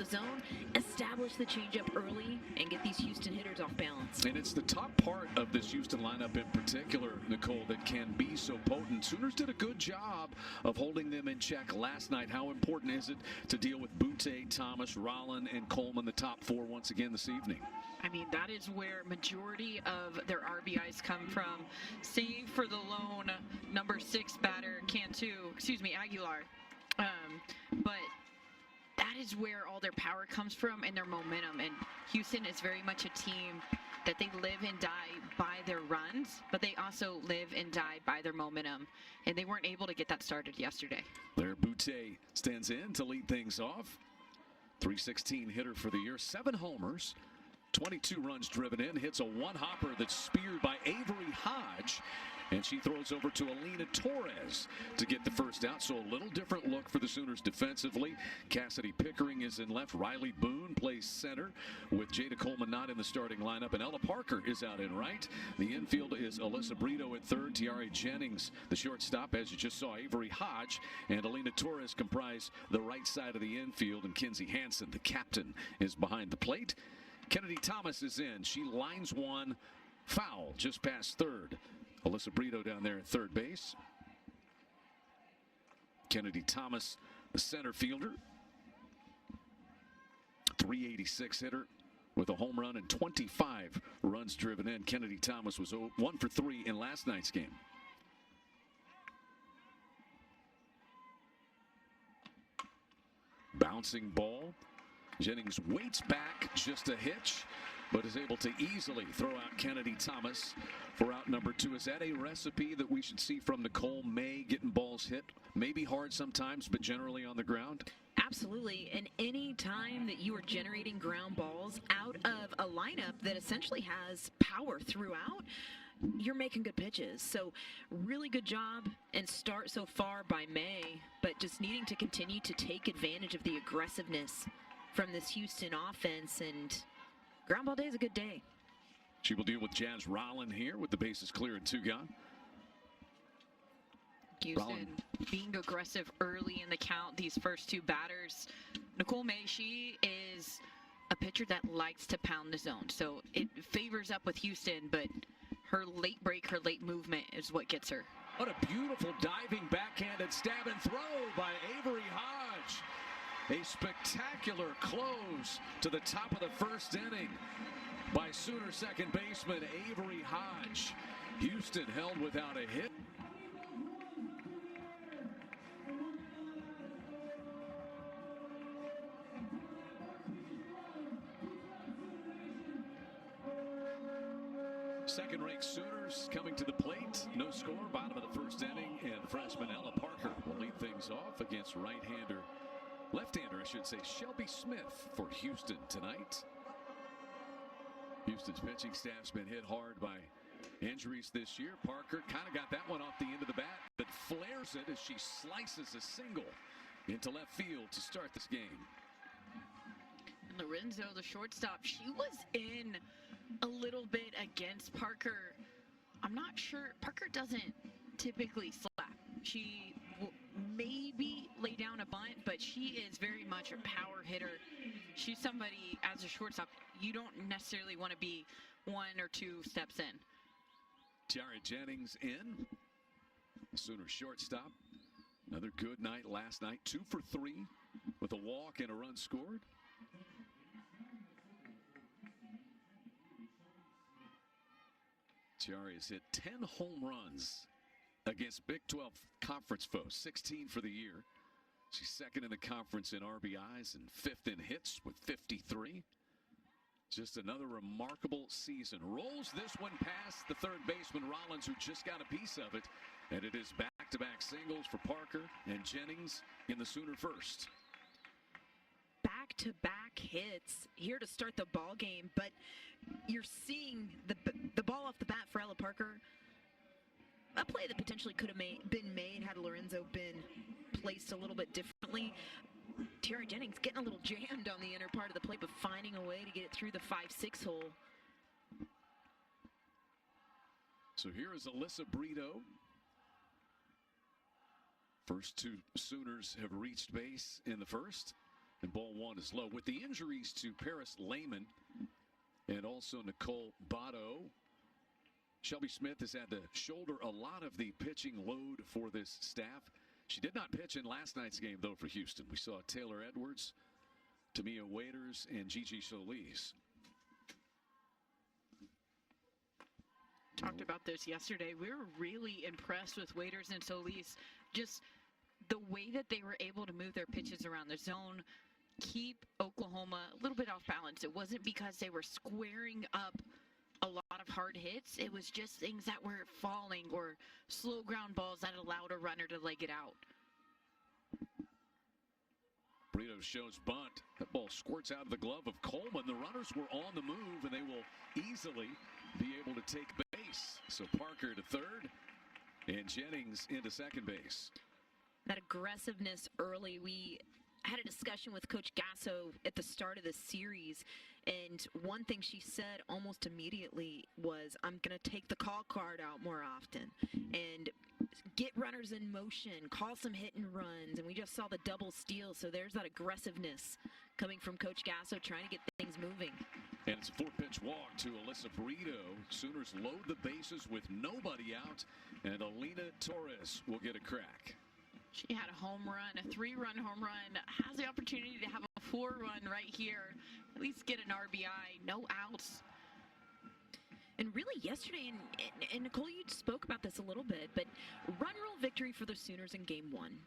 the zone, establish the changeup early, and get these Houston hitters off balance. And it's the top part of this Houston lineup in particular, Nicole, that can be so potent. Sooners did a good job of holding them in check last night. How important is it to deal with Butte, Thomas, Rollin, and Coleman, the top four, once again this evening? I mean, that is where majority of their RBIs come from, save for the lone number 6 batter, Aguilar. But that is where all their power comes from and their momentum. And Houston is very much a team that they live and die by their runs, but they also live and die by their momentum. And they weren't able to get that started yesterday. There, Butte stands in to lead things off. .316 hitter for the year, 7 homers. 22 runs driven in, hits a one-hopper that's speared by Avery Hodge, and she throws over to Alina Torres to get the first out. So a little different look for the Sooners defensively. Cassidy Pickering is in left. Riley Boone plays center with Jada Coleman not in the starting lineup, and Ella Parker is out in right. The infield is Alyssa Brito at third. Tiare Jennings, the shortstop, as you just saw. Avery Hodge and Alina Torres comprise the right side of the infield, and Kinsey Hansen, the captain, is behind the plate. Kennedy Thomas is in. She lines one foul just past third. Alyssa Brito down there at third base. Kennedy Thomas, the center fielder. .386 hitter with a home run and 25 runs driven in. Kennedy Thomas was 1 for 3 in last night's game. Bouncing ball. Jennings waits back just a hitch, but is able to easily throw out Kennedy Thomas for out number 2. Is that a recipe that we should see from Nicole May, getting balls hit? Maybe hard sometimes, but generally on the ground? Absolutely. And any time that you are generating ground balls out of a lineup that essentially has power throughout, you're making good pitches. So really good job and start so far by May, but just needing to continue to take advantage of the aggressiveness from this Houston offense, and ground ball day is a good day. She will deal with Jazz Rollin here with the bases clear and 2 gone. Houston being aggressive early in the count, these first 2 batters. Nicole May, she is a pitcher that likes to pound the zone, so it favors up with Houston, but her late break, her late movement is what gets her. What a beautiful diving backhanded stab and throw by Avery Hodge. A spectacular close to the top of the first inning by Sooner second baseman Avery Hodge. Houston held without a hit. Second-ranked Sooners coming to the plate. No score, bottom of the first inning, and freshman Ella Parker will lead things off against left-hander, I should say, Shelby Smith for Houston tonight. Houston's pitching staff's been hit hard by injuries this year. Parker kind of got that one off the end of the bat, but flares it as she slices a single into left field to start this game. And Lorenzo, the shortstop, she was in a little bit against Parker. I'm not sure. Parker doesn't typically slap. She will maybe lay down a bunt, but she is very much a power hitter. She's somebody, as a shortstop, you don't necessarily want to be 1 or 2 steps in. Tiare Jennings in. Sooner shortstop. Another good night last night. 2 for 3 with a walk and a run scored. Tiare has hit 10 home runs against Big 12 conference foes, 16 for the year. She's second in the conference in RBIs and 5th in hits with 53. Just another remarkable season. Rolls this one past the third baseman Rollins, who just got a piece of it. And it is back-to-back singles for Parker and Jennings in the Sooner first. Back-to-back hits here to start the ball game, but you're seeing the ball off the bat for Ella Parker. A play that potentially could have been made had Lorenzo been placed a little bit differently. Tiare Jennings getting a little jammed on the inner part of the plate, but finding a way to get it through the 5-6 hole. So here is Alyssa Brito. First 2 Sooners have reached base in the first. And ball one is low. With the injuries to Paris Lehman and also Nicole Botto, Shelby Smith has had to shoulder a lot of the pitching load for this staff. She did not pitch in last night's game, though, for Houston. We saw Taylor Edwards, Tamia Waiters, and Gigi Solis. Talked about this yesterday. We were really impressed with Waiters and Solis. Just the way that they were able to move their pitches around the zone, keep Oklahoma a little bit off balance. It wasn't because they were squaring up a lot of hard hits. It was just things that were falling or slow ground balls that allowed a runner to leg it out. Brito shows bunt. That ball squirts out of the glove of Coleman. The runners were on the move, and they will easily be able to take base. So Parker to third, and Jennings into second base. That aggressiveness early, we had a discussion with Coach Gasso at the start of the series, and one thing she said almost immediately was, I'm going to take the call card out more often and get runners in motion, call some hit and runs, and we just saw the double steal, so there's that aggressiveness coming from Coach Gasso trying to get things moving. And it's a 4-pitch walk to Alyssa Brito. Sooners load the bases with nobody out, and Alina Torres will get a crack. She had a home run, a 3-run home run, has the opportunity to have a 4-run right here, at least get an RBI, no outs. And really yesterday, and Nicole, you spoke about this a little bit, but run rule victory for the Sooners in game one.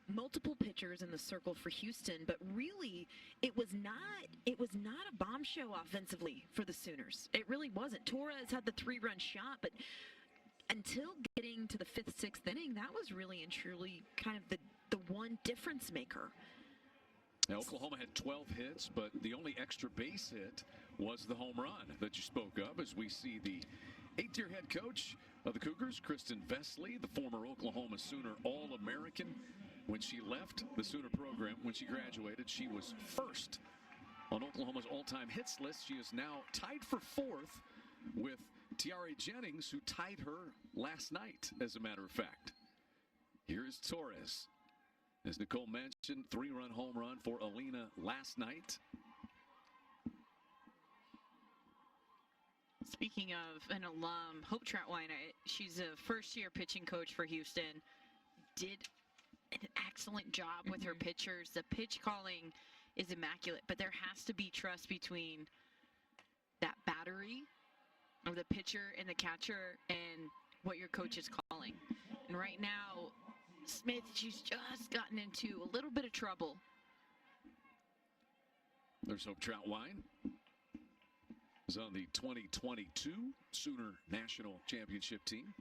Multiple pitchers in the circle for Houston, but really it was not a bomb show offensively for the Sooners. It really wasn't. Torres had the 3-run shot, but until getting to the 5th, 6th inning, that was really and truly kind of the one difference maker. Now, Oklahoma had 12 hits, but the only extra base hit was the home run that you spoke of, as we see the 8th-year head coach of the Cougars, Kristen Vesley, the former Oklahoma Sooner All-American. When she left the Sooner program, when she graduated, she was first on Oklahoma's all-time hits list. She is now tied for 4th with Tiare Jennings, who tied her last night, as a matter of fact. Here's Torres. As Nicole mentioned, 3-run home run for Alina last night. Speaking of an alum, Hope Troutwine, she's a first-year pitching coach for Houston, did an excellent job with her pitchers. The pitch calling is immaculate, but there has to be trust between that battery of the pitcher and the catcher and what your coach is calling. And right now, Smith, she's just gotten into a little bit of trouble. There's Hope Troutwine. Is on the 2022 Sooner National Championship team.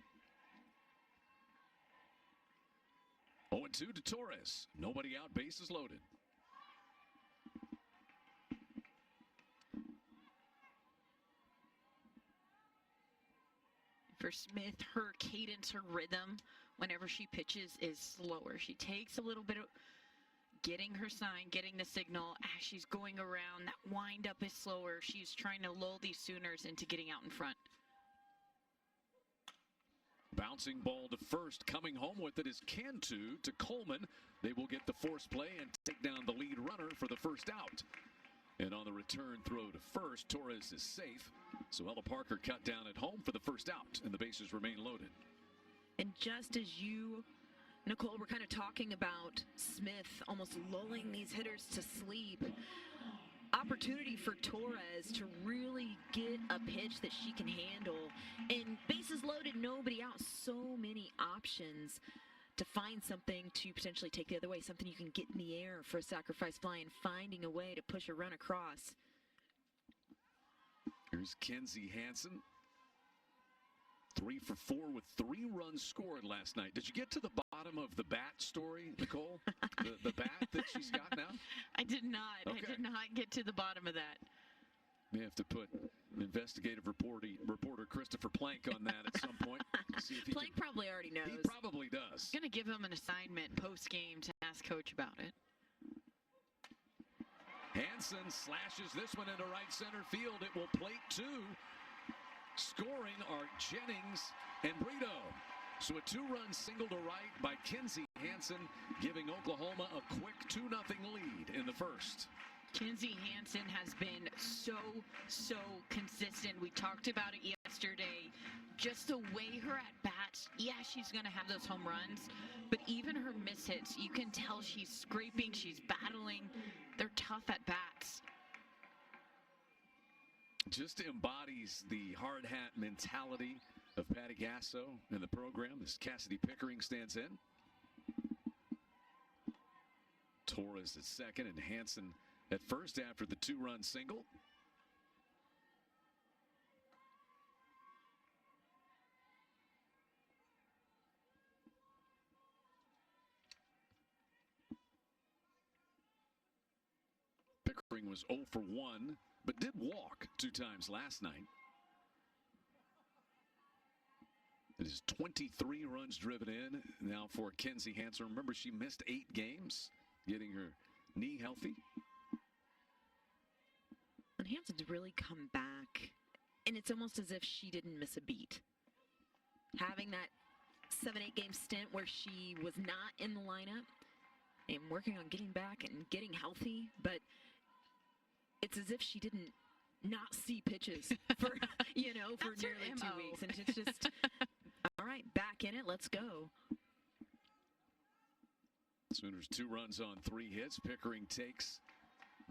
0-2 to Torres. Nobody out, bases loaded. For Smith, her cadence, her rhythm, whenever she pitches is slower. She takes a little bit of getting her sign, getting the signal. As she's going around, that wind-up is slower. She's trying to lull these Sooners into getting out in front. Bouncing ball to first. Coming home with it is Cantu to Coleman. They will get the force play and take down the lead runner for the first out. And on the return throw to first, Torres is safe. So Ella Parker cut down at home for the first out, and the bases remain loaded. And just as you, Nicole, we're kind of talking about Smith almost lulling these hitters to sleep, opportunity for Torres to really get a pitch that she can handle. And bases loaded, nobody out, so many options to find something to potentially take the other way, something you can get in the air for a sacrifice fly, and finding a way to push a run across. Here's Kenzie Hansen. 3 for 4 with 3 runs scored last night. Did you get to the bottom of the bat story, Nicole? the bat that she's got now? I did not. Okay. I did not get to the bottom of that. May have to put investigative reporter Christopher Plank on that at some point. See if Plank probably already knows. He probably does. I'm going to give him an assignment post-game to ask Coach about it. Hansen slashes this one into right center field. It will plate 2. Scoring are Jennings and Brito. So a 2-run single to right by Kenzie Hansen, giving Oklahoma a quick 2-0 lead in the first. Kinzie Hansen has been so consistent. We talked about it yesterday. Just the way her at bats, yeah, she's going to have those home runs, but even her mishits, you can tell she's scraping, she's battling. They're tough at bats. Just embodies the hard hat mentality of Patty Gasso in the program as Cassidy Pickering stands in. Torres at second and Hansen at first after the 2-run single. Pickering was 0 for 1, but did walk 2 times last night. It is 23 runs driven in now for Kinzie Hansen. Remember, she missed 8 games, getting her knee healthy. And Hansen's really come back, and it's almost as if she didn't miss a beat. Having that 7-8 game stint where she was not in the lineup and working on getting back and getting healthy, but it's as if she didn't not see pitches for, for nearly 2 weeks. And it's just, all right, back in it, let's go. Sooners 2 runs on 3 hits. Pickering takes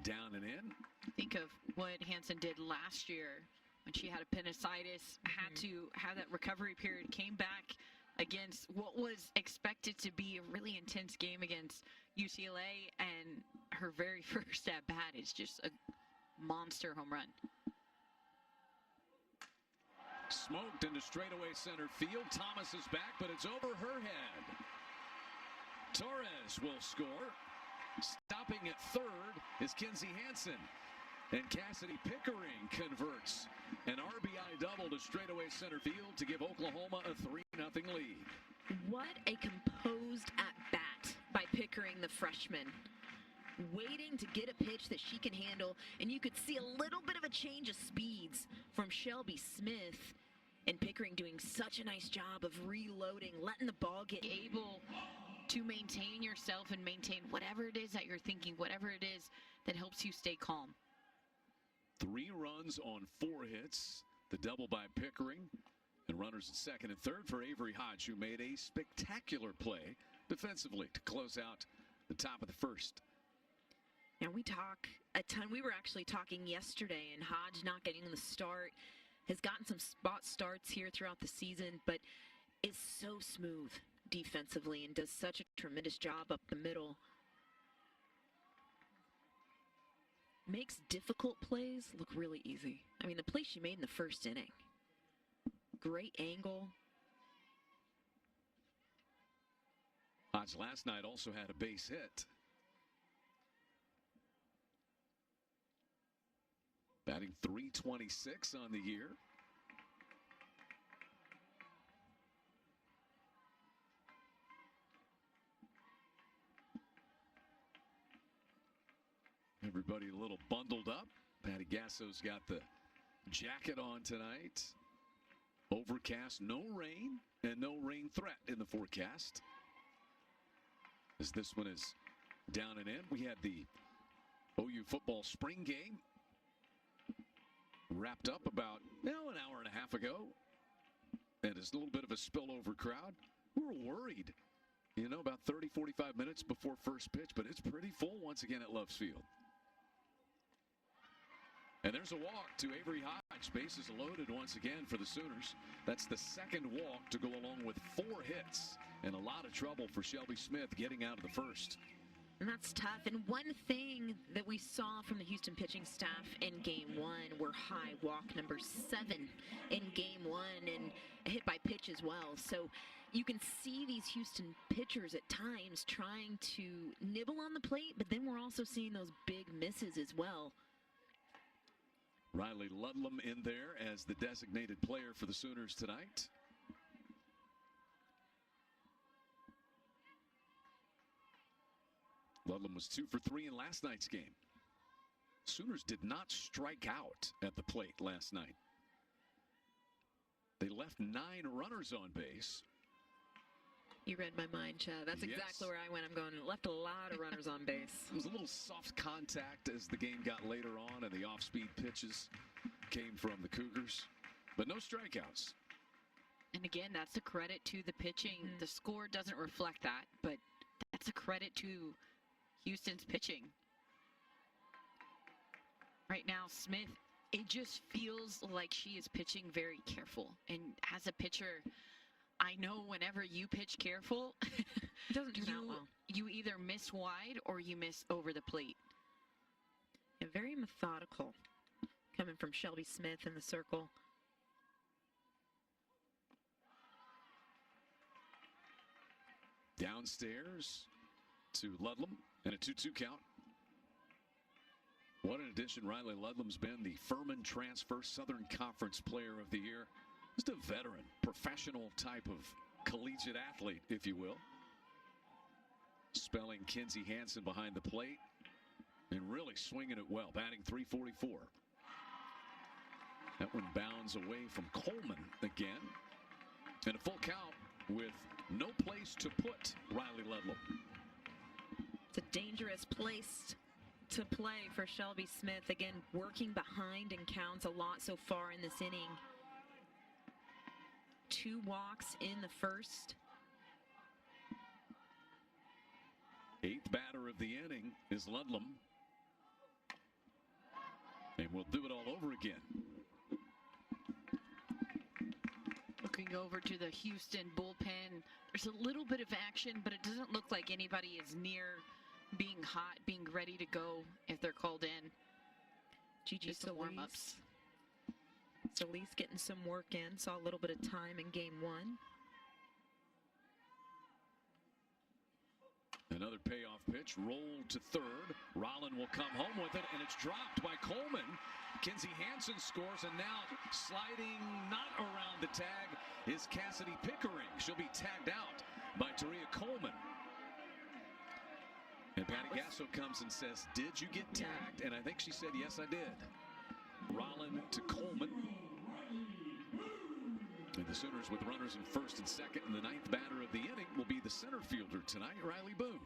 down and in. Think of what Hansen did last year when she had appendicitis, had to have that recovery period, came back against what was expected to be a really intense game against UCLA, and her very first at bat is just a monster home run. Smoked into straightaway center field. Thomas is back, but it's over her head. Torres will score. Stopping at third is Kinzie Hansen. And Cassidy Pickering converts an RBI double to straightaway center field to give Oklahoma a 3-0 lead. What a composed at-bat by Pickering, the freshman. Waiting to get a pitch that she can handle, and you could see a little bit of a change of speeds from Shelby Smith, and Pickering doing such a nice job of reloading, letting the ball get able to maintain yourself and maintain whatever it is that you're thinking, whatever it is that helps you stay calm. 3 runs on 4 hits. The double by Pickering. And runners at second and third for Avery Hodge, who made a spectacular play defensively to close out the top of the first. Now we talk a ton. We were actually talking yesterday, and Hodge not getting the start, has gotten some spot starts here throughout the season, but is so smooth defensively and does such a tremendous job up the middle. Makes difficult plays look really easy. I mean, the play she made in the first inning. Great angle. Hodge last night also had a base hit. Batting .326 on the year. Everybody a little bundled up. Patty Gasso's got the jacket on tonight. Overcast, no rain, and no rain threat in the forecast. As this one is down and in, we had the OU football spring game wrapped up about an hour and a half ago. And it's a little bit of a spillover crowd. We were worried, about 30, 45 minutes before first pitch, but it's pretty full once again at Loves Field. And there's a walk to Avery Hodge. Bases loaded once again for the Sooners. That's the second walk to go along with 4 hits. And a lot of trouble for Shelby Smith getting out of the first. And that's tough. And one thing that we saw from the Houston pitching staff in game 1 were high walk number 7 in game 1 and a hit by pitch as well. So you can see these Houston pitchers at times trying to nibble on the plate, but then we're also seeing those big misses as well. Riley Ludlam in there as the designated player for the Sooners tonight. Ludlam was 2 for 3 in last night's game. Sooners did not strike out at the plate last night. They left 9 runners on base. You read my mind, Chad. That's Yes. exactly where I went. I'm going, left a lot of runners on base. It was a little soft contact as the game got later on, and the off-speed pitches came from the Cougars, but no strikeouts. And again, that's a credit to the pitching. The score doesn't reflect that, but that's a credit to Houston's pitching. Right now, Smith, it just feels like she is pitching very careful. And as a pitcher, I know whenever you pitch careful, It doesn't turn out well. you either miss wide or you miss over the plate. Yeah, very methodical coming from Shelby Smith in the circle. Downstairs to Ludlam and a 2-2 count. What an addition Riley Ludlam's been, the Furman transfer Southern Conference Player of the Year. Just a veteran, professional type of collegiate athlete, if you will. Spelling Kinsey Hansen behind the plate and really swinging it well, batting .344. That one bounds away from Coleman again. And a full count with no place to put Riley Ludlam. It's a dangerous place to play for Shelby Smith. Again, working behind and counts a lot so far in this inning. 2 walks in the first. 8th batter of the inning is Ludlam. And we'll do it all over again. Looking over to the Houston bullpen, there's a little bit of action, but it doesn't look like anybody is near being hot, being ready to go if they're called in. Gigi Just some Solis. warm-ups. Solis getting some work in. Saw a little bit of time in game 1. Another payoff pitch rolled to third. Rollin will come home with it, and it's dropped by Coleman. Kinsey Hansen scores, and now sliding not around the tag is Cassidy Pickering. She'll be tagged out by Taria Coleman. And Patty Gasso comes and says, "Did you get tagged?" And I think she said, "Yes, I did." Rollin to Coleman. And the Sooners with runners in first and second, and the 9th batter of the inning will be the center fielder tonight, Riley Boone.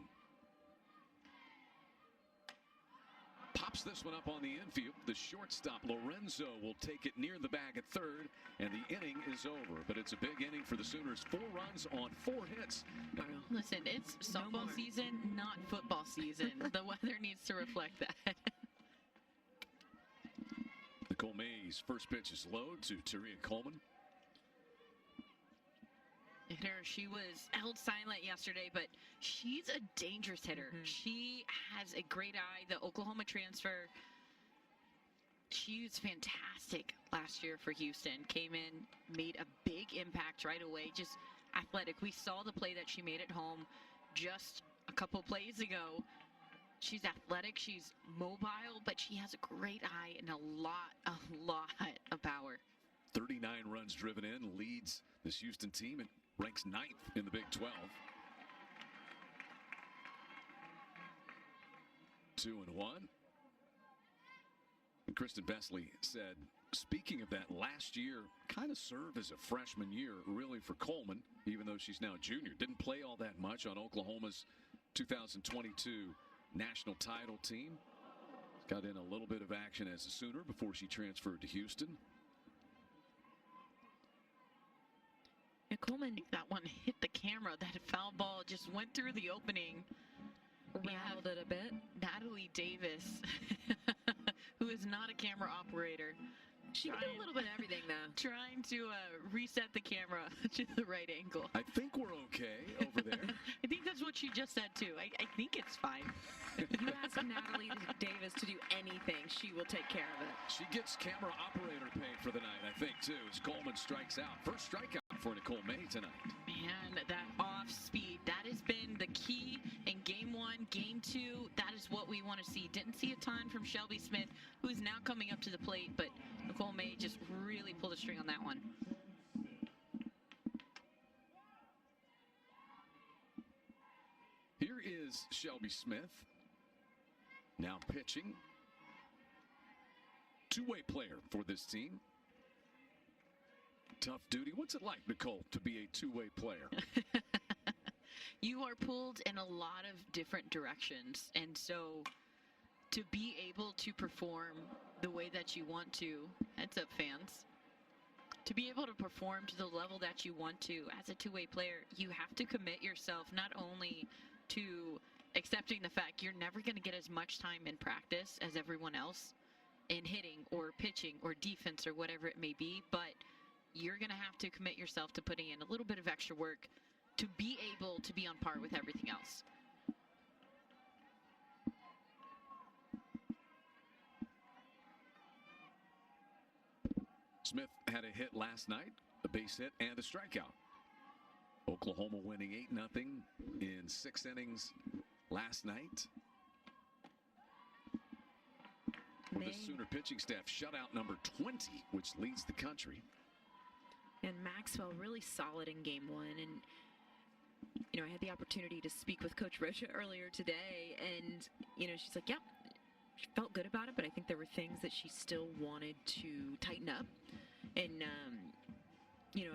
Pops this one up on the infield. The shortstop Lorenzo will take it near the bag at third, and the inning is over. But it's a big inning for the Sooners. 4 runs on 4 hits. Listen, it's softball season, not football season. The weather needs to reflect that. Nicole Mays' first pitch is low to Taria Coleman. Hitter, she was held silent yesterday, but she's a dangerous hitter. She has a great eye. The Oklahoma transfer, she was fantastic last year for Houston. Came in, made a big impact right away. Just athletic. We saw the play that she made at home just a couple plays ago. She's athletic, she's mobile, but she has a great eye and a lot of power. 39 runs driven in, leads this Houston team and ranks 9th in the Big 12. 2-1. And Kristen Besley said, speaking of that, last year kind of served as a freshman year really for Coleman, even though she's now a junior. Didn't play all that much on Oklahoma's 2022 national title team. Got in a little bit of action as a Sooner before she transferred to Houston. And Coleman, I think that one hit the camera. That foul ball just went through the opening. rattled it a bit. Natalie Davis, who is not a camera operator. She can do a little bit of everything, though. Trying to reset the camera to the right angle. I think we're okay over there. I think that's what she just said, too. I think it's fine. You ask Natalie Davis to do anything, she will take care of it. She gets camera operator pay for the night, I think, too, as Coleman strikes out. First strikeout for Nicole May tonight. Man, that off speed, that has been the key in game 1, game 2. That is what we want to see. Didn't see a ton from Shelby Smith, who is now coming up to the plate, but Nicole May just really pulled a string on that one. Here is Shelby Smith, now pitching. Two-way player for this team. Tough duty. What's it like, Nicole, to be a two-way player? you are pulled in a lot of different directions. And so to be able to perform the way that you want to, heads up fans, to be able to perform to the level that you want to as a two-way player, you have to commit yourself not only to accepting the fact you're never going to get as much time in practice as everyone else in hitting or pitching or defense or whatever it may be, but you're going to have to commit yourself to putting in a little bit of extra work to be able to be on par with everything else. Smith had a hit last night, a base hit and a strikeout. Oklahoma winning 8-0 in 6 innings last night. For the Sooner pitching staff, shutout number 20, which leads the country. And Maxwell really solid in game 1. And, you know, I had the opportunity to speak with Coach Rocha earlier today. And, you know, she's like, yeah, she felt good about it, but I think there were things that she still wanted to tighten up. And, you know,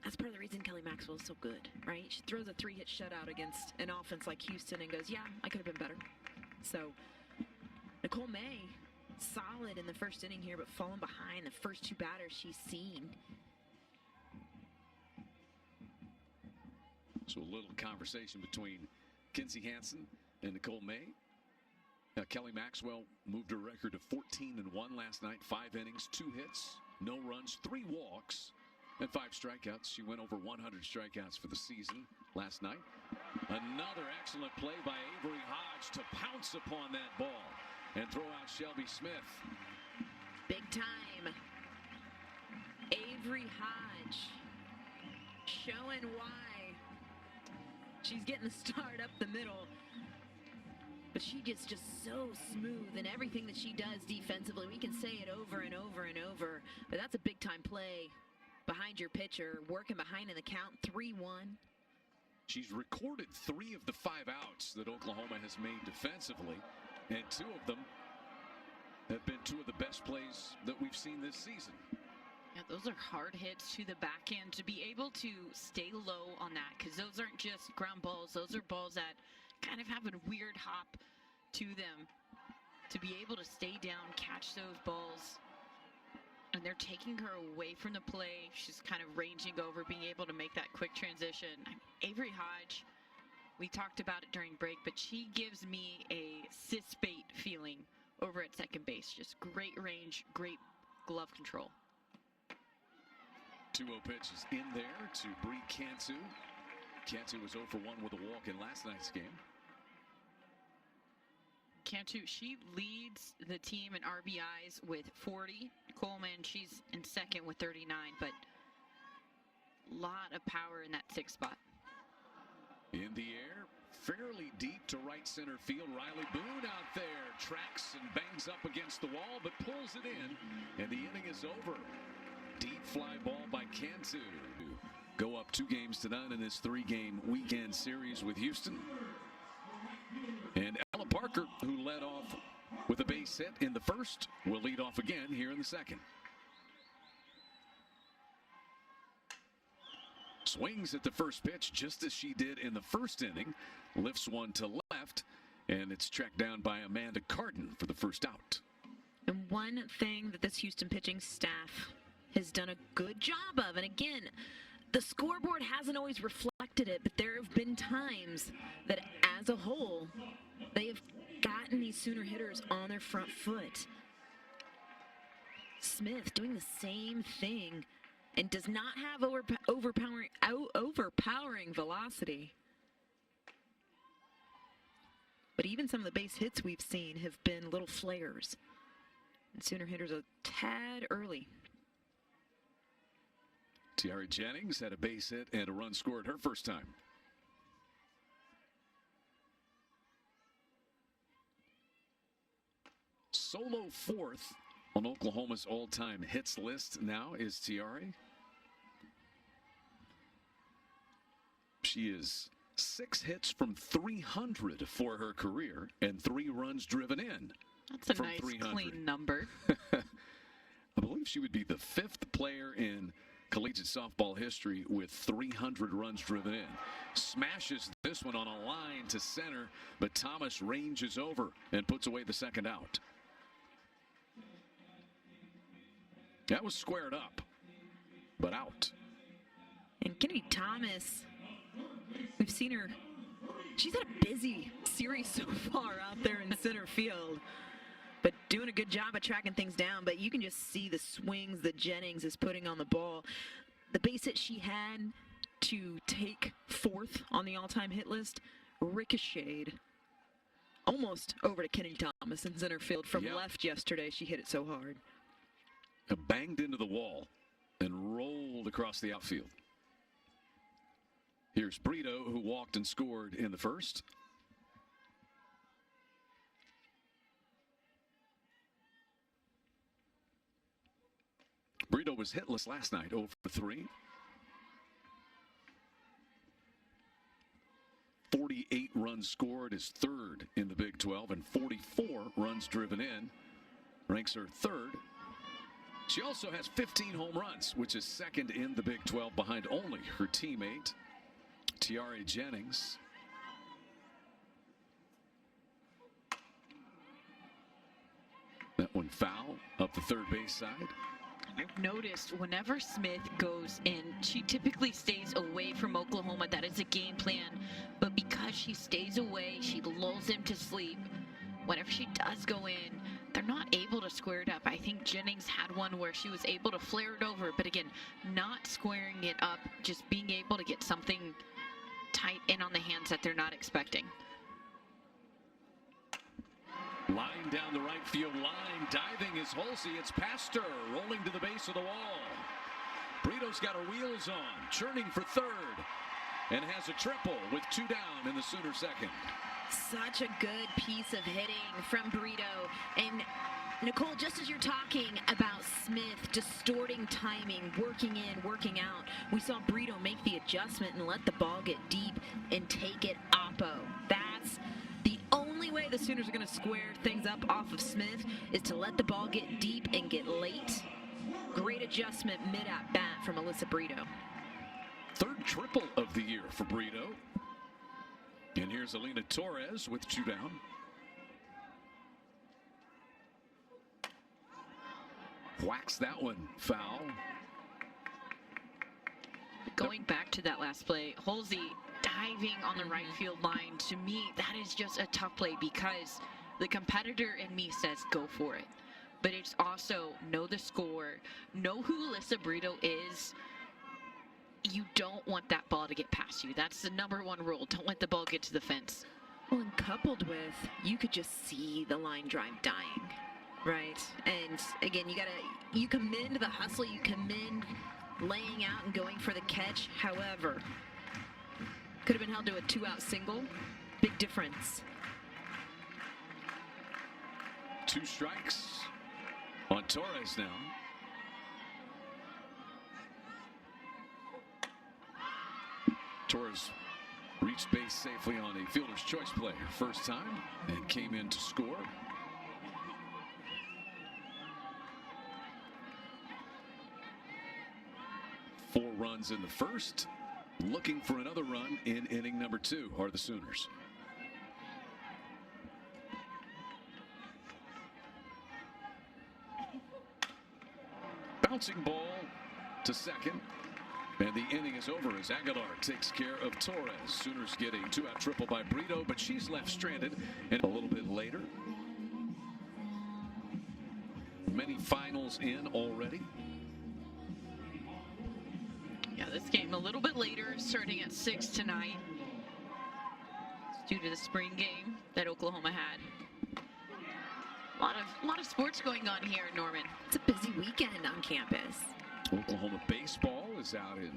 that's part of the reason Kelly Maxwell is so good, right? She throws a 3-hit shutout against an offense like Houston and goes, yeah, I could have been better. So Nicole May, solid in the first inning here, but falling behind the first 2 batters she's seen. So a little conversation between Kinsey Hansen and Nicole May. Kelly Maxwell moved her record to 14-1 last night. 5 innings, 2 hits, no runs, 3 walks, and 5 strikeouts. She went over 100 strikeouts for the season last night. Another excellent play by Avery Hodge to pounce upon that ball and throw out Shelby Smith. Big time. Avery Hodge showing why she's getting the start up the middle. But she gets just so smooth in everything that she does defensively. We can say it over and over and over, but that's a big time play behind your pitcher, working behind in the count, 3-1. She's recorded 3 of the 5 outs that Oklahoma has made defensively, and 2 of them have been 2 of the best plays that we've seen this season. Yeah, those are hard hits to the back end. To be able to stay low on that, because those aren't just ground balls. Those are balls that kind of have a weird hop to them. To be able to stay down, catch those balls, and they're taking her away from the play. She's kind of ranging over, being able to make that quick transition. Avery Hodge, we talked about it during break, but she gives me a sis bait feeling over at second base. Just great range, great glove control. 2-0 pitch is in there to Bree Cantu. Cantu was 0 for 1 with a walk in last night's game. Cantu, she leads the team in RBIs with 40. Coleman, she's in second with 39, but a lot of power in that 6th spot. In the air, fairly deep to right center field. Riley Boone out there tracks and bangs up against the wall, but pulls it in, and the inning is over. Deep fly ball by Cantu. Go up 2-0 in this 3-game weekend series with Houston. And Ella Parker, who led off with a base hit in the first, will lead off again here in the second. Swings at the first pitch just as she did in the first inning. Lifts one to left, and it's tracked down by Amanda Carden for the first out. And one thing that this Houston pitching staff has done a good job of, and again, the scoreboard hasn't always reflected it, but there have been times that as a whole, they have gotten these Sooner hitters on their front foot. Smith doing the same thing and does not have overpowering velocity. But even some of the base hits we've seen have been little flares. And Sooner hitters a tad early. Tiara Jennings had a base hit and a run scored her first time. Solo 4th on Oklahoma's all-time hits list now is Tiara. She is 6 hits from 300 for her career and 3 runs driven in. That's a from nice 300. clean number. I believe she would be the 5th player in collegiate softball history with 300 runs driven in. Smashes this one on a line to center, but Thomas ranges over and puts away the second out. That was squared up, but out. And Kennedy Thomas, we've seen her. She's had a busy series so far out there in center field, but doing a good job of tracking things down. But you can just see the swings that Jennings is putting on the ball. The base hit she had to take fourth on the all-time hit list ricocheted almost over to Kennedy Thomas in center field from left yesterday. She hit it so hard. It banged into the wall and rolled across the outfield. Here's Brito, who walked and scored in the first. Brito was hitless last night, 0 for 3. 48 runs scored is third in the Big 12, and 44 runs driven in ranks her third. She also has 15 home runs, which is second in the Big 12 behind only her teammate, Tiare Jennings. That one foul up the third base side. I've noticed whenever Smith goes in, she typically stays away from Oklahoma. That is a game plan. But because she stays away, she lulls him to sleep. Whenever she does go in, they're not able to square it up. I think Jennings had one where she was able to flare it over. But again, not squaring it up, just being able to get something tight in on the hands that they're not expecting. Line down the right field line. Diving is Halsey. It's past her. Rolling to the base of the wall. Brito's got her wheels on. Churning for third. And has a triple with 2 down in the Sooner second. Such a good piece of hitting from Brito. And Nicole, just as you're talking about Smith distorting timing, working in, working out, we saw Brito make the adjustment and let the ball get deep and take it oppo. That's the only way the Sooners are going to square things up off of Smith, is to let the ball get deep and get late. Great adjustment mid-at-bat from Alyssa Brito. Third triple of the year for Brito. And here's Alina Torres with 2 down. Whacks that one foul. Going back to that last play, Halsey diving on the right field line, to me, that is just a tough play because the competitor in me says go for it. But it's also know the score, know who Alyssa Brito is. You don't want that ball to get past you. That's the #1 rule. Don't let the ball get to the fence. Well, and coupled with, you could just see the line drive dying, right? And again, you commend the hustle, you commend laying out and going for the catch. However, could have been held to a 2-out single. Big difference. 2 strikes on Torres now. Torres reached base safely on a fielder's choice play her first time and came in to score. Four runs in the first. Looking for another run in inning number 2 are the Sooners. Bouncing ball to second. And the inning is over as Aguilar takes care of Torres. Sooners get a 2-out triple by Brito, but she's left stranded. And a little bit later, many finals in already. Yeah, this game a little bit later, starting at 6 tonight. It's due to the spring game that Oklahoma had. A lot of sports going on here, Norman. It's a busy weekend on campus. Oklahoma baseball is out in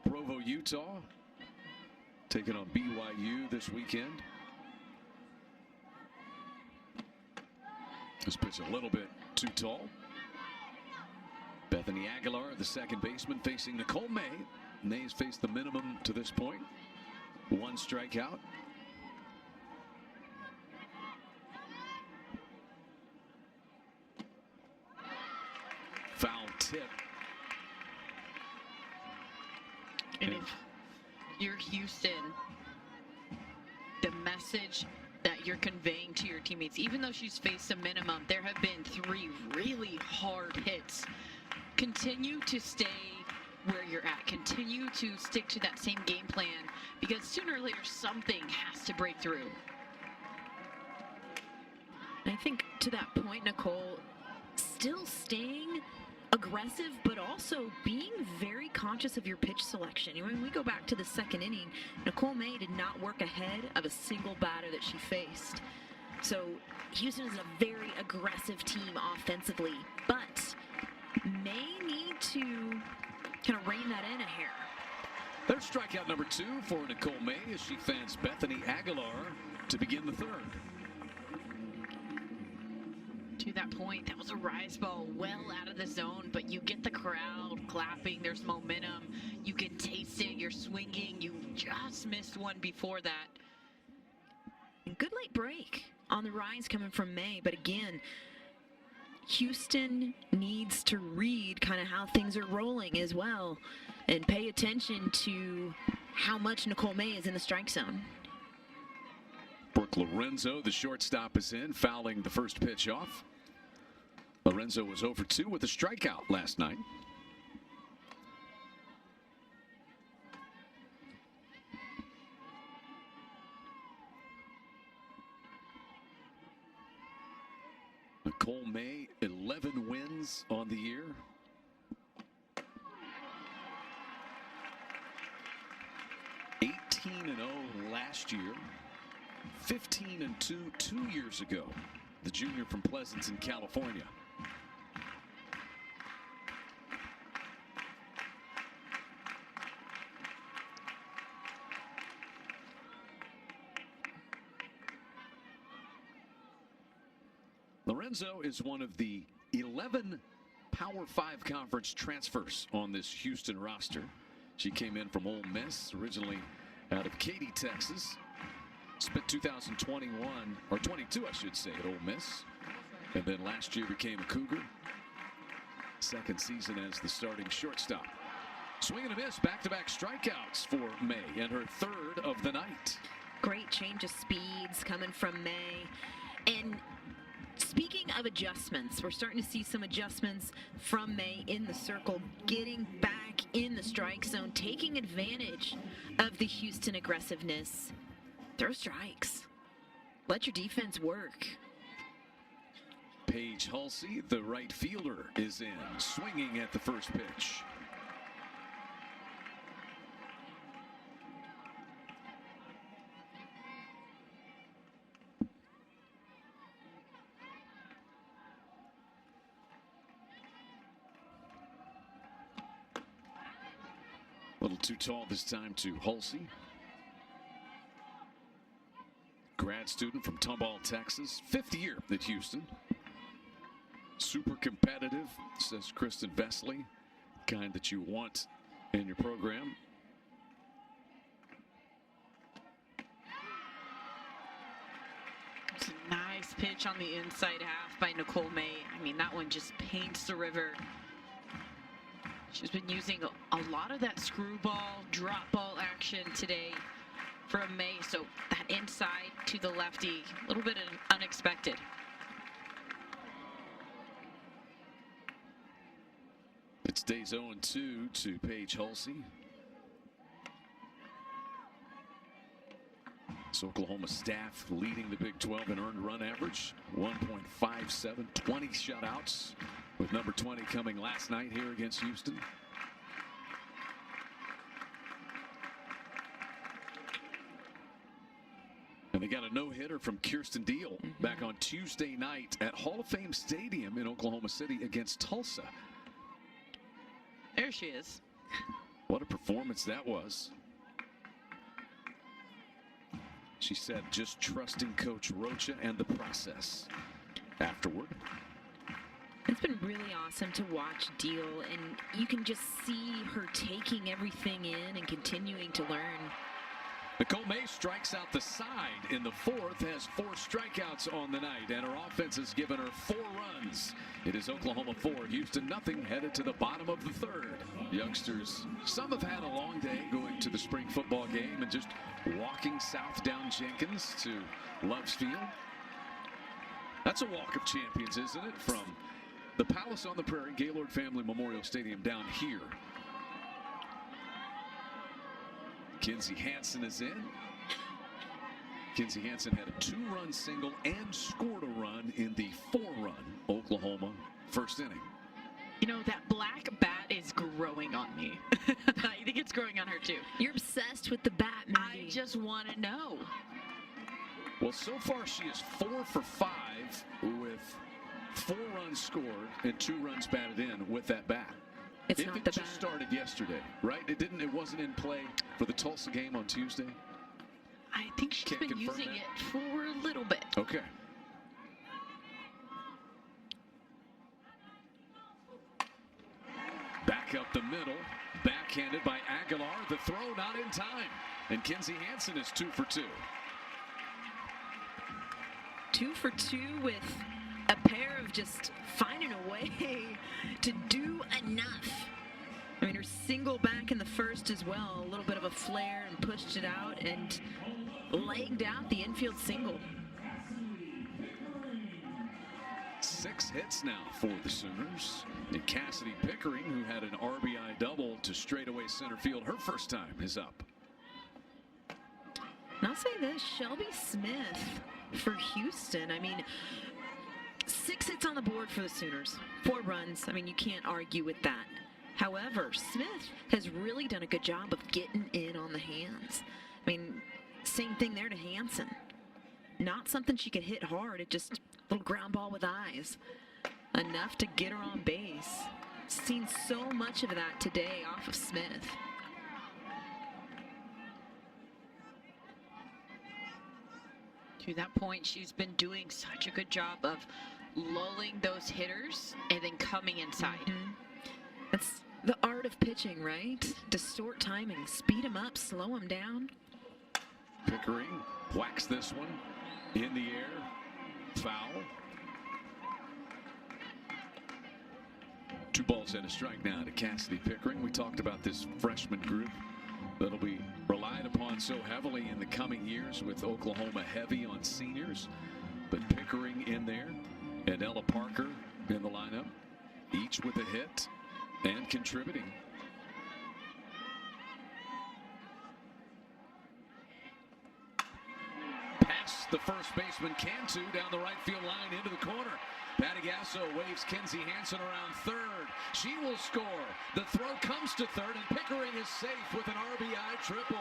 Provo, Utah, taking on BYU this weekend. This pitch a little bit too tall. Bethany Aguilar, the second baseman, facing Nicole May. May's faced the minimum to this point. 1 strikeout. Foul tip. And if you're Houston, the message that you're conveying to your teammates, even though she's faced a minimum, there have been 3 really hard hits. Continue to stay where you're at. Continue to stick to that same game plan, because sooner or later something has to break through. I think to that point, Nicole, still staying aggressive, but also being very conscious of your pitch selection. When we go back to the second inning, Nicole May did not work ahead of a single batter that she faced. So Houston is a very aggressive team offensively, but may need to kind of rein that in a hair. There's strikeout number 2 for Nicole May as she fans Bethany Aguilar to begin the third. To that point, that was a rise ball well out of the zone, but you get the crowd clapping. There's momentum. You can taste it. You're swinging. You just missed one before that. And good late break on the rise coming from May, but again, Houston needs to read kind of how things are rolling as well and pay attention to how much Nicole May is in the strike zone. Brooke Lorenzo, the shortstop, is in, fouling the first pitch off. Lorenzo was 0 for 2 with a strikeout last night. Nicole May, 11 wins on the year. (18-0) last year. 15-2 2 years ago. The junior from Pleasanton, California. Lorenzo is one of the 11 Power 5 conference transfers on this Houston roster. She came in from Ole Miss, originally out of Katy, Texas. Spent 2021, or 22, I should say, at Ole Miss. And then last year became a Cougar. Second season as the starting shortstop. Swing and a miss, back-to-back strikeouts for May, and her 3rd of the night. Great change of speeds coming from May. And speaking of adjustments, we're starting to see some adjustments from May in the circle, getting back in the strike zone, taking advantage of the Houston aggressiveness. Throw strikes. Let your defense work. Paige Halsey, the right fielder, is in, swinging at the first pitch. A little too tall this time to Halsey. Grad student from Tomball, Texas. 5th year at Houston. Super competitive, says Kristen Vesely. Kind that you want in your program. It's a nice pitch on the inside half by Nicole May. I mean, that one just paints the river. She's been using a lot of that screwball, drop ball action today from May. So that inside to the lefty, a little bit unexpected. It stays 0-2 to Paige Halsey. So Oklahoma staff leading the Big 12 in earned run average. 1.57, 20 shutouts, with number 20 coming last night here against Houston. And they got a no-hitter from Kirsten Deal back on Tuesday night at Hall of Fame Stadium in Oklahoma City against Tulsa. There she is. What a performance that was. She said just trusting Coach Rocha and the process afterward. It's been really awesome to watch Deal, and you can just see her taking everything in and continuing to learn. Nicole May strikes out the side in the fourth, has 4 strikeouts on the night, and her offense has given her 4 runs. It is Oklahoma 4, Houston nothing, headed to the bottom of the third. Youngsters, some have had a long day going to the spring football game and just walking south down Jenkins to Loves Field. That's a walk of champions, isn't it? From the Palace on the Prairie, Gaylord Family Memorial Stadium down here. Kinsey Hansen is in. Kinsey Hansen had a 2-run single and scored a run in the 4-run Oklahoma first inning. You know, that black bat is growing on me. I think it's growing on her too. You're obsessed with the bat, Mindy. I just want to know. Well, so far she is 4 for 5 with 4 runs scored and 2 runs batted in with that bat. It's It not the just bat. started yesterday, right? It wasn't in play for the Tulsa game on Tuesday? I think she's Can't been confirm using that? it for a little bit. Okay. Back up the middle, backhanded by Aguilar. The throw not in time. And Kinsey Hansen is 2 for 2. 2 for 2 with a pair of just finding a way to do enough. I mean, her single back in the first as well, a little bit of a flare and pushed it out and legged out the infield single. 6 hits now for the Sooners. And Cassidy Pickering, who had an RBI double to straightaway center field her first time, is up. And I'll say this, Shelby Smith for Houston. I mean, 6 hits on the board for the Sooners, 4 runs. I mean, you can't argue with that. However, Smith has really done a good job of getting in on the hands. I mean, same thing there to Hansen. Not something she could hit hard. It just a little ground ball with eyes. Enough to get her on base. Seen so much of that today off of Smith. To that point, she's been doing such a good job of lulling those hitters and then coming inside. That's the art of pitching, right? Distort timing, speed them up, slow them down. Pickering whacks this one in the air. Foul. 2 balls and a strike now to Cassidy Pickering. We talked about this freshman group that'll be relied upon so heavily in the coming years, with Oklahoma heavy on seniors. But Pickering in there and Ella Parker in the lineup, each with a hit and contributing. Past the first baseman Cantu down the right field line into the corner. Patty Gasso waves Kinsey Hansen around third. She will score. The throw comes to third, and Pickering is safe with an RBI triple.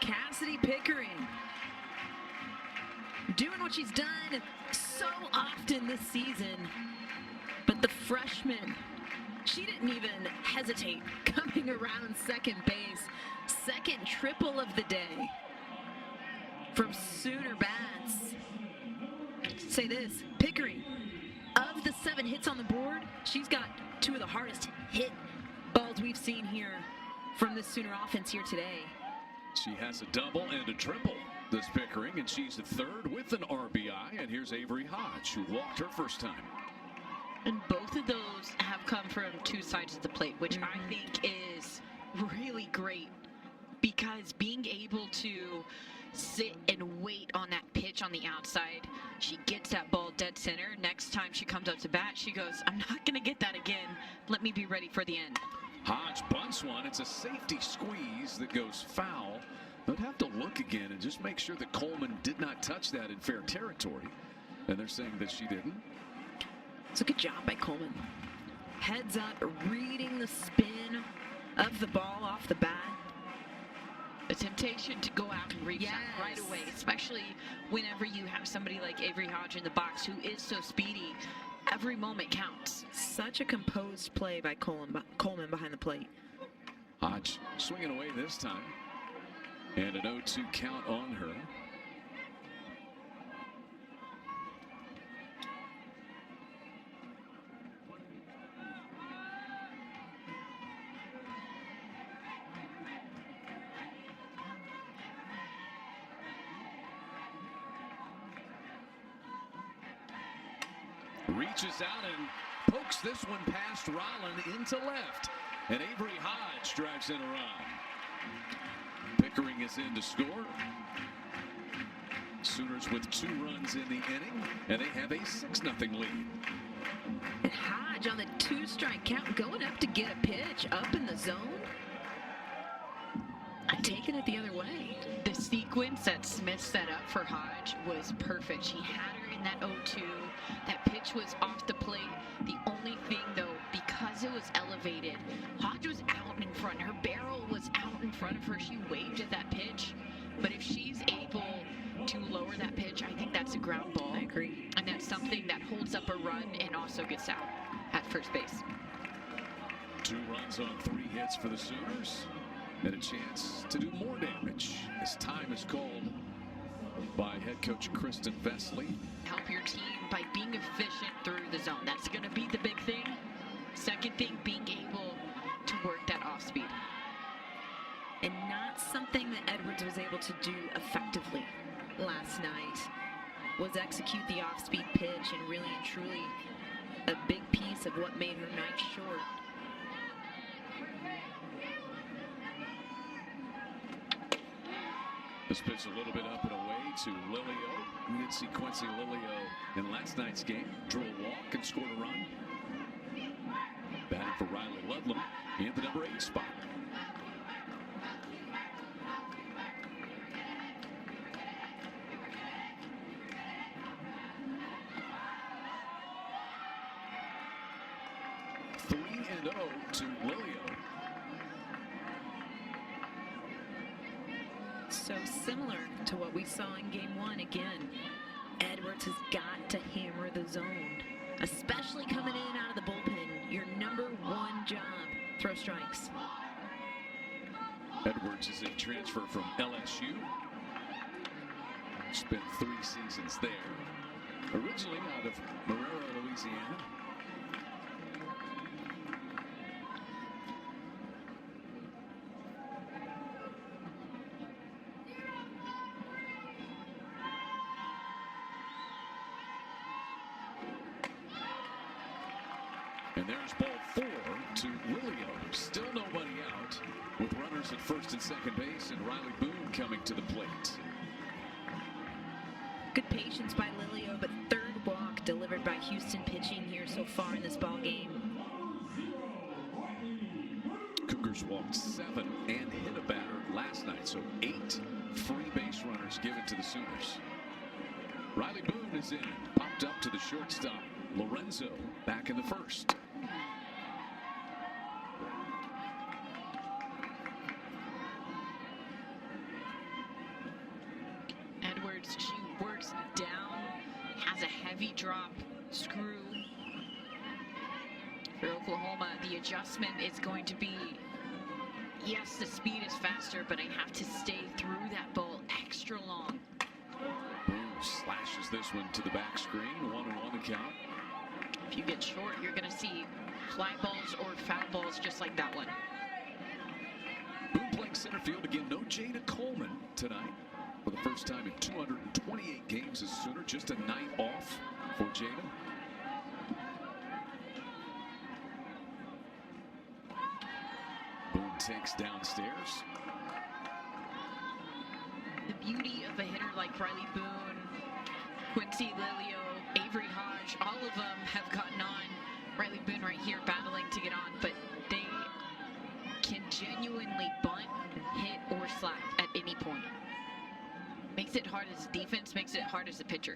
Cassidy Pickering doing what she's done so often this season. But the freshman, she didn't even hesitate coming around second base. Second triple of the day from Sooner Bats. Say this, Pickering, of the 7 hits on the board, she's got 2 of the hardest hit balls we've seen here from the Sooner offense here today. She has a double and a triple, this Pickering, and she's the third with an RBI. And here's Avery Hodge, who walked her first time. And both of those have come from 2 sides of the plate, which I think is really great, because being able to sit and wait on that pitch on the outside, she gets that ball dead center. Next time she comes up to bat, she goes, I'm not going to get that again. Let me be ready for the end. Hodge bunts one. It's a safety squeeze that goes foul. They'd have to look again and just make sure that Coleman did not touch that in fair territory. And they're saying that she didn't. It's a good job by Coleman. Heads up, reading the spin of the ball off the bat. The temptation to go out and reach Yes. that right away, especially whenever you have somebody like Avery Hodge in the box who is so speedy. Every moment counts. Such a composed play by Coleman behind the plate. Hodge swinging away this time. And an 0-2 count on her. Reaches out and pokes this one past Rolland into left. And Avery Hodge drives in a run. Pickering is in to score. Sooners with 2 runs in the inning, and they have a 6-0 lead. And Hodge on the 2-strike count, going up to get a pitch up in the zone. I'm taking it the other way. The sequence that Smith set up for Hodge was perfect. She had her in that 0-2. That pitch was off the plate. The only thing, though, because it was elevated, Hodge was out in front. Her barrel was out in front of her. She waved at that pitch. But if she's able to lower that pitch, I think that's a ground ball. I agree. And that's something that holds up a run and also gets out at first base. 2 runs on 3 hits for the Sooners. And a chance to do more damage as time is called by head coach Kristen Vesely. Help your team by being efficient through the zone. That's going to be the big thing. Second thing, being able to work that off speed. And not something that Edwards was able to do effectively last night was execute the off-speed pitch, and really and truly a big piece of what made her night short. This pitch a little bit up and away to Lilio. We did see Quincy Lilio in last night's game. Drew a walk and scored a run. Batting for Riley Ludlam in the number 8 spot. Three and 0 to Lilio. So similar to what we saw in game 1 again. Edwards has got to hammer the zone, especially coming in out of the bullpen. Your number 1 job, throw strikes. Edwards is a transfer from LSU. Spent 3 seasons there. Originally out of Marrero, Louisiana. And there's ball 4 to Lilio. Still nobody out with runners at first and second base, and Riley Boone coming to the plate. Good patience by Lilio, but 3rd walk delivered by Houston pitching here so far in this ball game. Cougars walked 7 and hit a batter last night, so 8 free base runners given to the Sooners. Riley Boone is in, popped up to the shortstop. Lorenzo back in the 1st. Edwards, she works down, has a heavy drop screw. For Oklahoma, the adjustment is going to be, yes, the speed is faster, but I have to stay through that ball extra long. Boone slashes this one to the back screen. 1-1 the count. If you get short, you're going to see fly balls or foul balls just like that one. Boone playing center field again. No Jada Coleman tonight for the first time in 228 games as Sooner. Just a night off for Jada. Boone takes downstairs. The beauty of a hitter like Riley Boone, Quincy Lilio, Avery Hodge, all of them have gotten on. Riley Boone right here battling to get on, but they can genuinely bunt, hit, or slap at any point. Makes it hard as a defense, makes it hard as a pitcher.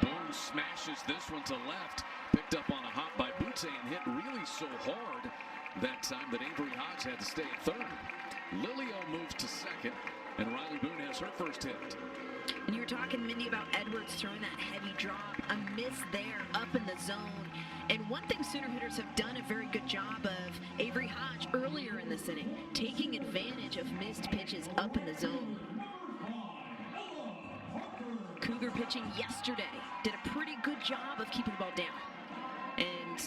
Boone smashes this one to left. Picked up on a hop by Butte and hit really so hard that time that Avery Hodge had to stay at 3rd. Lilio moves to 2nd, and Riley Boone has her first hit. And you were talking, Mindy, about Edwards throwing that heavy drop. A miss there up in the zone. And one thing Sooner hitters have done a very good job of, Avery Hodge earlier in this inning, taking advantage of missed pitches up in the zone. Cougar pitching yesterday did a pretty good job of keeping the ball down. And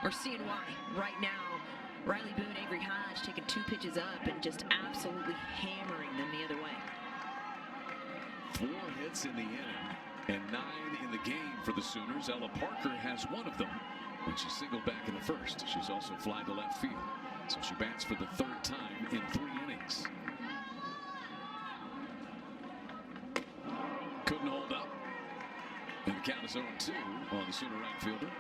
we're seeing why right now. Riley Boone, Avery Hodge taking 2 pitches up and just absolutely hammering them the other way. 4 hits in the inning. and 9 in the game for the Sooners. Ella Parker has one of them when she singled back in the first. She's also flied to left field. So she bats for the 3rd time in 3 innings. Couldn't hold up. And the count is 0-2 on the Sooner right fielder.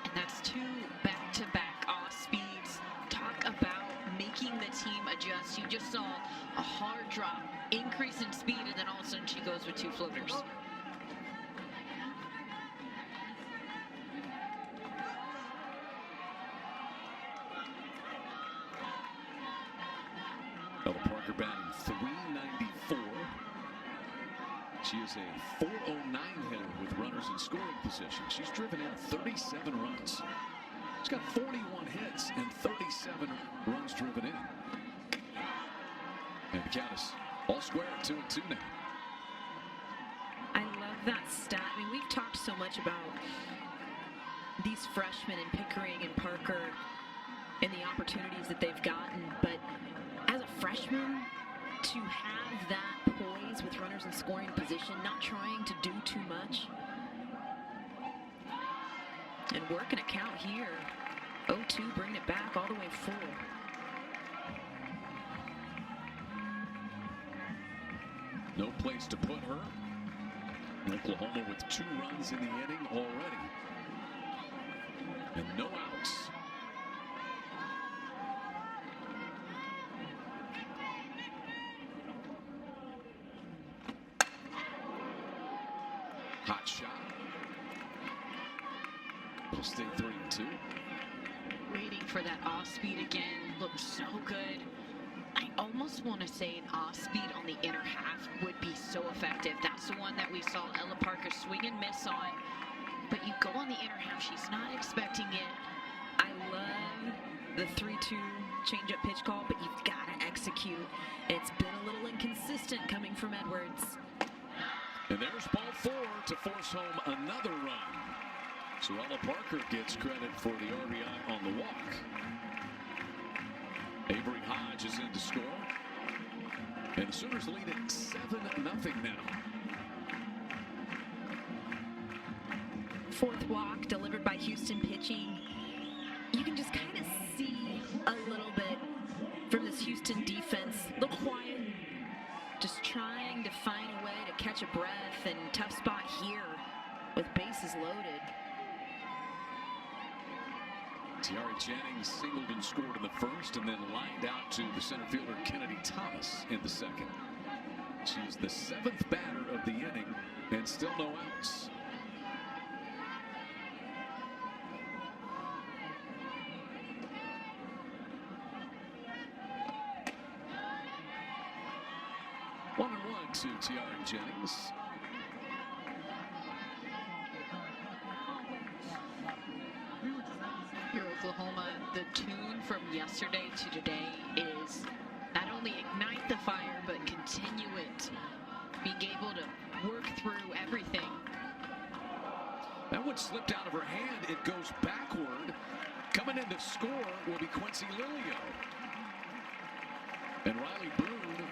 And that's 2 back-to-back off speeds. Talk about making the team adjust. You just saw a hard drop, increase in speed, and then all of a sudden she goes with 2 floaters. Ella Parker batting .394. She is a .409 hitter with runners in scoring position. She's driven in 37 runs. She's got 41 hits and 37 runs driven in. And the count is all square at 2-2 now. I love that stat. I mean, we've talked so much about these freshmen in Pickering and Parker and the opportunities that they've gotten, but as a freshman, to have that poise with runners in scoring position, not trying to do too much, and working a count here. 0-2, bringing it back all the way full. No place to put her. Oklahoma with 2 runs in the inning already. And no outs. Hot shot. It'll stay 3-2. Waiting for that off speed again. Looks so good. I almost want to say an off speed on the inner half would be so effective. That's the one that we saw Ella Parker swing and miss on. But you go on the inner half, she's not expecting it. I love the 3-2 changeup pitch call, but you've got to execute. It's been a little inconsistent coming from Edwards. And there's ball 4 to force home another run. So Ella Parker gets credit for the RBI on the walk. Avery Hodge is in to score. And the Sooners lead at 7-0 now. 4th walk delivered by Houston pitching. You can just kind of see a little bit from this Houston defense. A little quiet. Just trying to find a way to catch a breath, and tough spot here with bases loaded. Tiare Jennings singled and scored in the first, and then lined out to the center fielder Kennedy Thomas in the second. She is the 7th batter of the inning, and still no outs. One to Tiare Jennings. Here, Oklahoma, the tune from yesterday to today is not only ignite the fire, but continue it. Being able to work through everything. That one slipped out of her hand. It goes backward. Coming in to score will be Quincy Lilio. And Riley Boone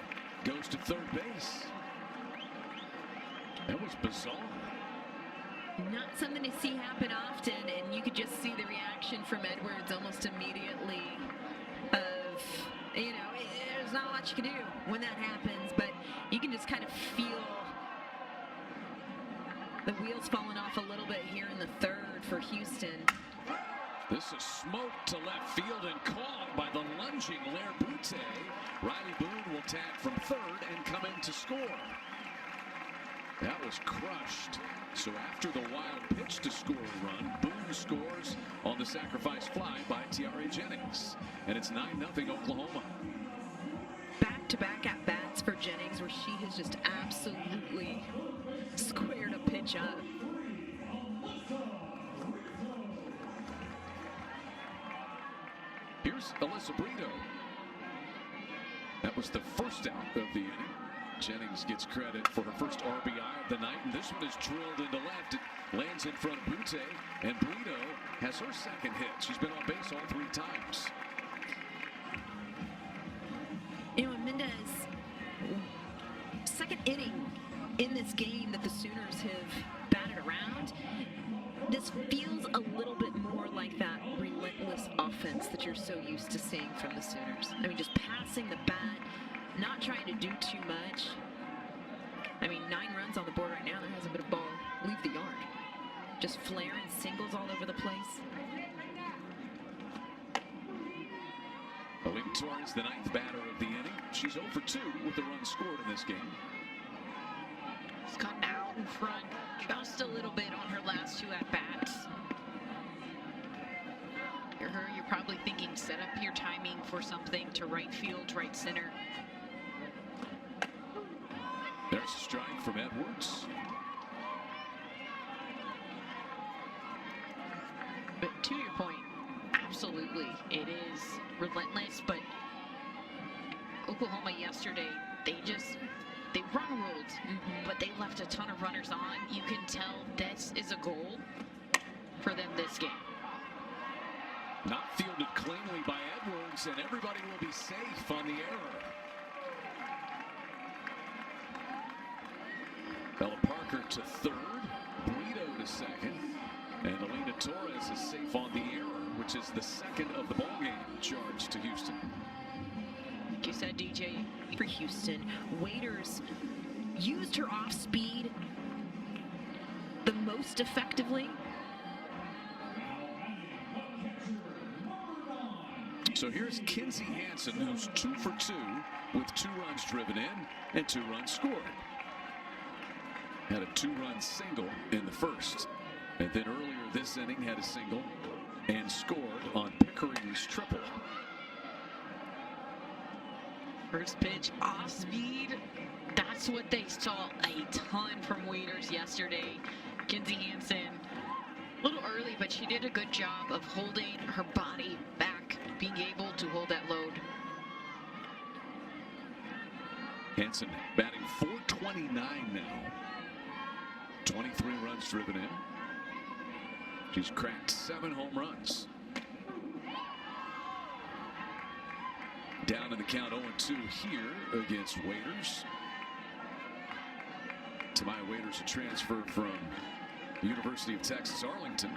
goes to third base. That was bizarre. Not something to see happen often, and you could just see the reaction from Edwards almost immediately of, you know, there's not a lot you can do when that happens, but you can just kind of feel the wheels falling off a little bit here in the third for Houston. This is smoked to left field and caught by the lunging Lair Butte. Riley Boone will tag from third and come in to score. That was crushed. So after the wild pitch to score a run, Boone scores on the sacrifice fly by Tiare Jennings. And it's 9-0 Oklahoma. Back-to-back at-bats for Jennings, where she has just absolutely squared a pitch up. Here's Alyssa Brito. That was the first out of the inning. Jennings gets credit for her first RBI of the night, and this one is drilled into left. It lands in front of Butte, and Brito has her second hit. She's been on base all 3 times. You know, Mendez, second inning, in this game that the Sooners have batted around, this feels a little bit more like that relentless offense that you're so used to seeing from the Sooners. I mean, just passing the bat, not trying to do too much. I mean, 9 runs on the board right now. There hasn't been a ball leave the yard. Just flaring singles all over the place. Alina Torres, the 9th batter of the inning. She's 0 for 2 with the run scored in this game. She's gotten out in front just a little bit on her last 2 at-bats. You're probably thinking set up your timing for something to right field, right center. There's a strike from Edwards. But to your point, absolutely, it is relentless. But Oklahoma yesterday, they run ruled, but they left a ton of runners on. You can tell this is a goal for them this game. Not fielded cleanly by Edwards, and everybody will be safe on the error. Ella Parker to third, Brito to second, and Alina Torres is safe on the error, which is the second of the ballgame charge to Houston. Like you said, DJ, for Houston, Waiters used her off speed the most effectively. So here's Kinzie Hansen, who's 2 for 2 with 2 runs driven in and 2 runs scored. Had a 2-run single in the first, and then earlier this inning had a single and scored on Pickering's triple. First pitch off speed. That's what they saw a ton from Waiters yesterday. Kinzie Hansen, a little early, but she did a good job of holding her body back, being able to hold that load. Hansen batting .429 now. 23 runs driven in. She's cracked 7 home runs. Down in the count 0-2 here against Waiters. Tamaya Waiters, a transfer from the University of Texas Arlington.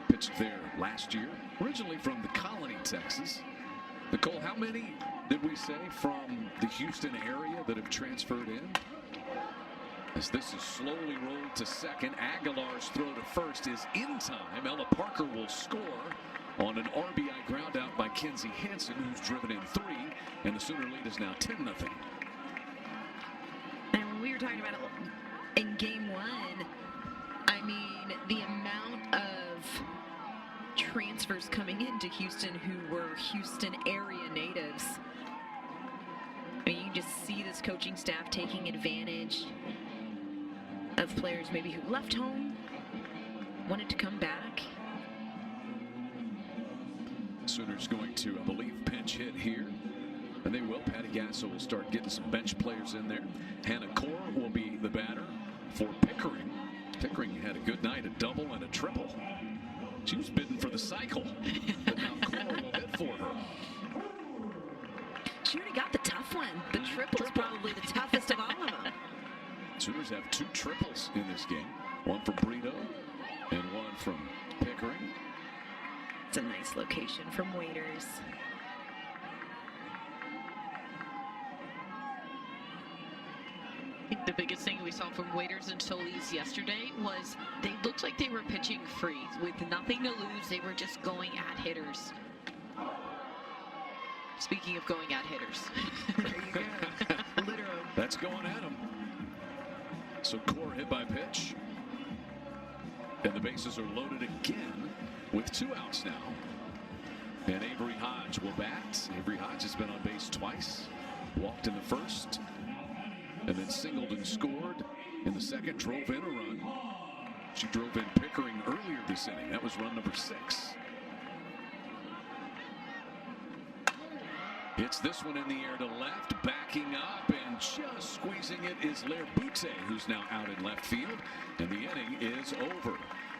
Pitched there last year, originally from the Colony, Texas. Nicole, how many did we say from the Houston area that have transferred in? As this is slowly rolled to second, Aguilar's throw to first is in time. Ella Parker will score on an RBI ground out by Kinzie Hansen, who's driven in 3, and the Sooner lead is now 10-0. And when we were talking about it in game 1, I mean, the amount of transfers coming into Houston who were Houston area natives. I mean, you just see this coaching staff taking advantage of players maybe who left home, wanted to come back. Sooners going to, I believe, pinch hit here. And they will. Patty Gasso will start getting some bench players in there. Hannah Core will be the batter for Pickering. Pickering had a good night, a double and a triple. She was bidding for the cycle, but now Core will hit for her. She already got the tough one. The triple's probably the toughest of all of them. Sooners have 2 triples in this game. One from Brito and one from Pickering. It's a nice location from Waiters. I think the biggest thing we saw from Waiters and Solis yesterday was they looked like they were pitching free. With nothing to lose, they were just going at hitters. Speaking of going at hitters. There you go. Literally. That's going at him. So Core hit by pitch. And the bases are loaded again with 2 outs now. And Avery Hodge will bat. Avery Hodge has been on base twice. Walked in the first. And then singled and scored in the second. Drove in a run. She drove in Pickering earlier this inning. That was run number 6. Hits this one in the air to left, backing up, and just squeezing it is Lair Butte, who's now out in left field, and the inning is over.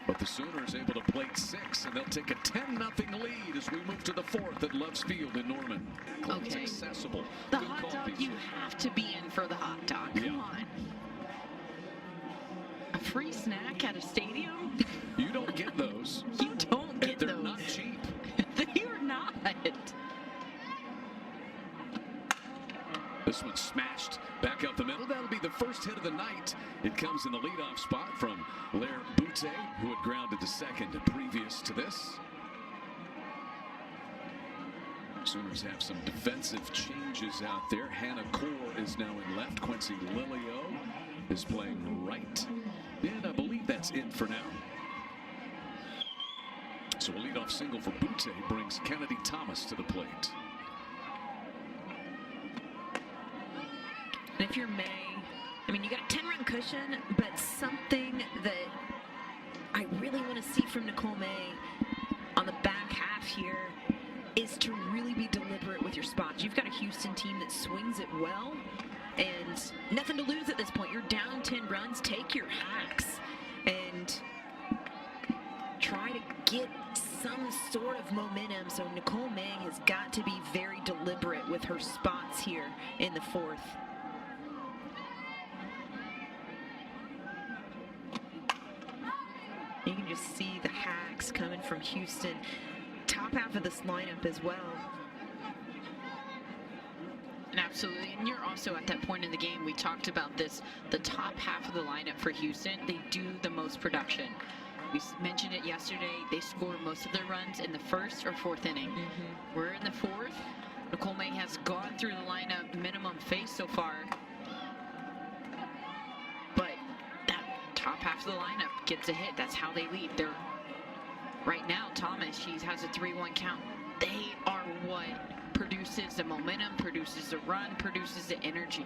But the Sooners able to plate 6, and they'll take a 10-0 lead as we move to the 4th at Loves Field in Norman. Okay. It's accessible. The Good hot call, dog, DJ. you have to be in for the hot dog. Come on. free snack at a stadium? You don't get those. You don't get They're those. not cheap. They are not. This one smashed back up the middle. That'll be the first hit of the night. It comes in the leadoff spot from Lair Butte, who had grounded to second previous to this. Sooners have some defensive changes out there. Hannah Core is now in left. Quincy Lilio is playing right. And I believe that's it for now. So a leadoff single for Butte brings Kennedy Thomas to the plate. And if you're May, I mean, you got a 10-run cushion, but something that I really want to see from Nicole May on the back half here is to really be deliberate with your spots. You've got a Houston team that swings it well, and nothing to lose at this point. You're down 10 runs. Take your hacks and try to get some sort of momentum. So Nicole May has got to be very deliberate with her spots here in the fourth. You can just see the hacks coming from Houston. Top half of this lineup as well. And absolutely, and you're also at that point in the game, we talked about this, the top half of the lineup for Houston, they do the most production. We mentioned it yesterday, they score most of their runs in the first or fourth inning. We're in the fourth. Nicole May has gone through the lineup minimum face so far. But that top half of the lineup gets a hit. That's how they lead. They're right now, Thomas, she has a 3-1 count. They are what produces the momentum, produces the run, produces the energy.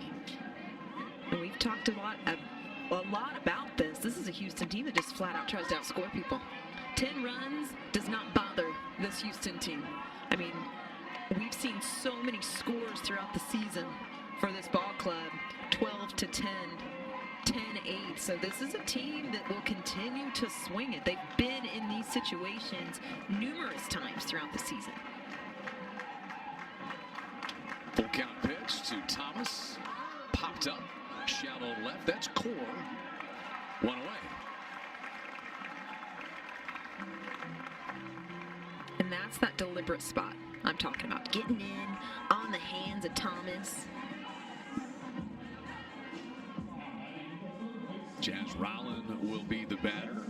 And we've talked a lot about this. This is a Houston team that just flat out tries to outscore people. 10 runs does not bother this Houston team. I mean, we've seen so many scores throughout the season for this ball club. 12-10. 10-8. So this is a team that will continue to swing it. They've been in these situations numerous times throughout the season. Full count pitch to Thomas. Popped up. Shallow left. That's Core. One away. And that's that deliberate spot I'm talking about. Getting in on the hands of Thomas. Jazz Rowland will be the batter.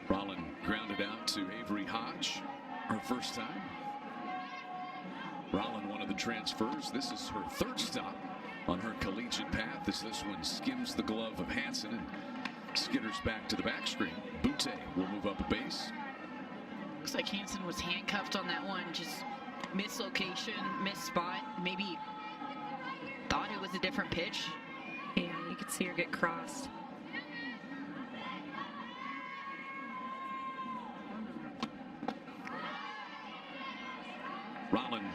Rowland grounded out to Avery Hodge, her first time. Rowland, one of the transfers. This is her third stop on her collegiate path as this one skims the glove of Hansen and skitters back to the back screen. Butte will move up a base. Looks like Hansen was handcuffed on that one. Just mislocation, miss spot. Maybe thought it was a different pitch. Yeah, you could see her get crossed. Rowland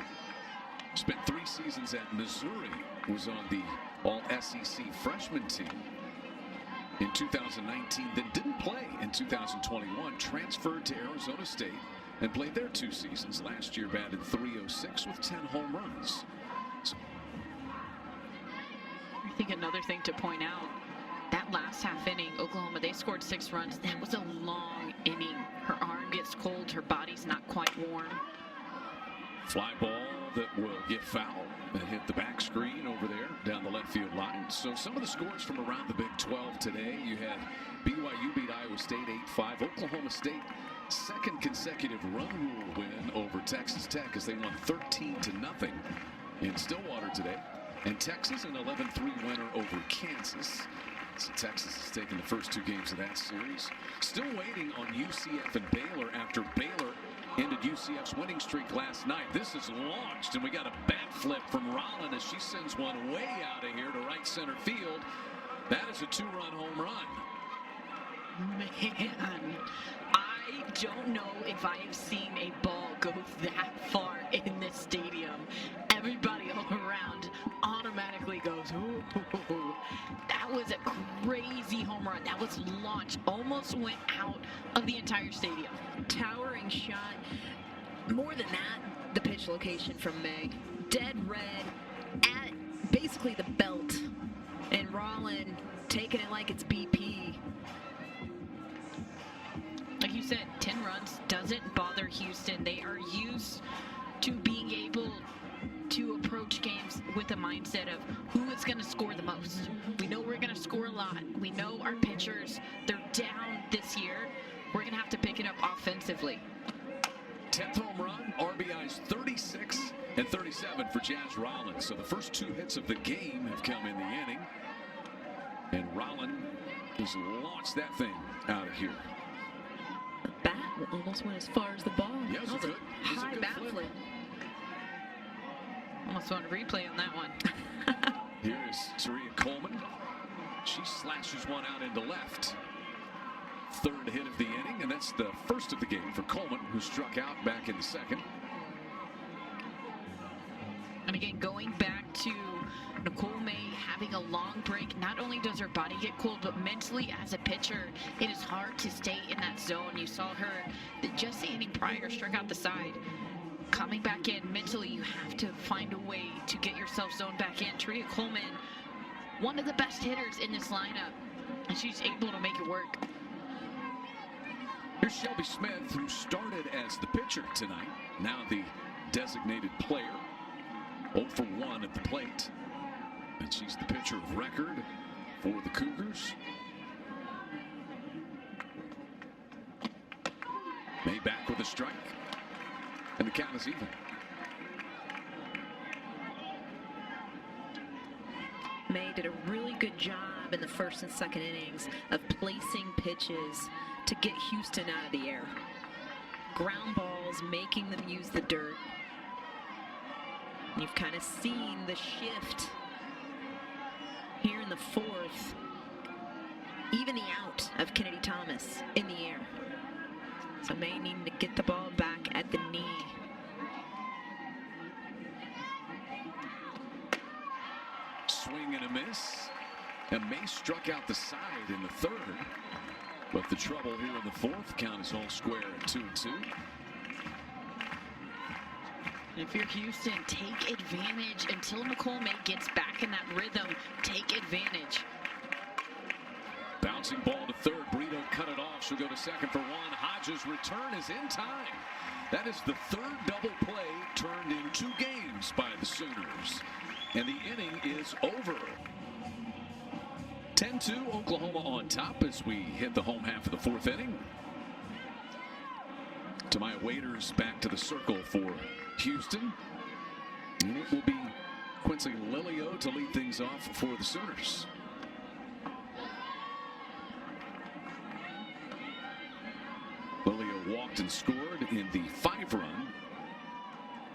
spent 3 seasons at Missouri, was on the All-SEC freshman team in 2019, then didn't play in 2021, transferred to Arizona State and played there 2 seasons. Last year batted .306 with 10 home runs. So I think another thing to point out, that last half inning, Oklahoma, they scored 6 runs. That was a long inning. Her arm gets cold, her body's not quite warm. fly ball that will get foul and hit the back screen over there down the left field line. So some of the scores from around the Big 12 today, you had BYU beat Iowa State 8-5. Oklahoma State, second consecutive run rule win over Texas Tech as they won 13-0 in Stillwater today. And Texas an 11-3 winner over Kansas. So Texas has taken the first 2 games of that series. Still waiting on UCF and Baylor after Baylor ended UCF's winning streak last night. This is launched, and we got a bat flip from Rowland as she sends one way out of here to right center field. That is a 2-run home run. Man, I don't know if I have seen a ball go that far in this stadium. Everybody all around automatically goes, ooh. That was a crazy home run. That was launched, almost went out of the entire stadium. Towering shot. More than that, the pitch location from May. Dead red at basically the belt. And crawling, taking it like it's BP. Like you said, 10 runs doesn't bother Houston. They are used to being able to approach games with a mindset of who is going to score the most. We know we're going to score a lot. We know our pitchers, they're down this year. We're going to have to pick it up offensively. 10th home run, RBIs 36 and 37 for Jazz Rollins. So the first 2 hits of the game have come in the inning. And Rollins has launched that thing out of here. The bat almost went as far as the ball. Yeah, it was a good high bat flip. flip. Almost want to replay on that one. Here is Taria Coleman. She slashes one out into left. 3rd hit of the inning, and that's the first of the game for Coleman, who struck out back in the 2nd. And again, going back to Nicole May having a long break, not only does her body get cold, but mentally as a pitcher, it is hard to stay in that zone. You saw her just the inning prior, struck out the side. Coming back in mentally, you have to find a way to get yourself zoned back in. Taria Coleman, one of the best hitters in this lineup, and she's able to make it work. Here's Shelby Smith, who started as the pitcher tonight, now the designated player. 0 for 1 at the plate. And she's the pitcher of record for the Cougars. May back with a strike. And the count is even. May did a really good job in the 1st and 2nd innings of placing pitches to get Houston out of the air. Ground balls, making them use the dirt. You've kind of seen the shift here in the 4th. Even the out of Kennedy Thomas in the air. So May needing to get the ball back at the knee. Swing and a miss. And May struck out the side in the 3rd. But the trouble here in the 4th, count is all square at 2-2. If you're Houston, take advantage until Nicole May gets back in that rhythm. Take advantage. Bouncing ball to 3rd. Brito cut it off. She'll go to 2nd for 1. Hodges' return is in time. That is the 3rd double play turned in 2 games by the Sooners. And the inning is over. 10-2, Oklahoma on top as we hit the home half of the 4th inning. Tamaya Waiters back to the circle for Houston. And it will be Quincy Lilio to lead things off for the Sooners. Lilio walked and scored in the 5-run,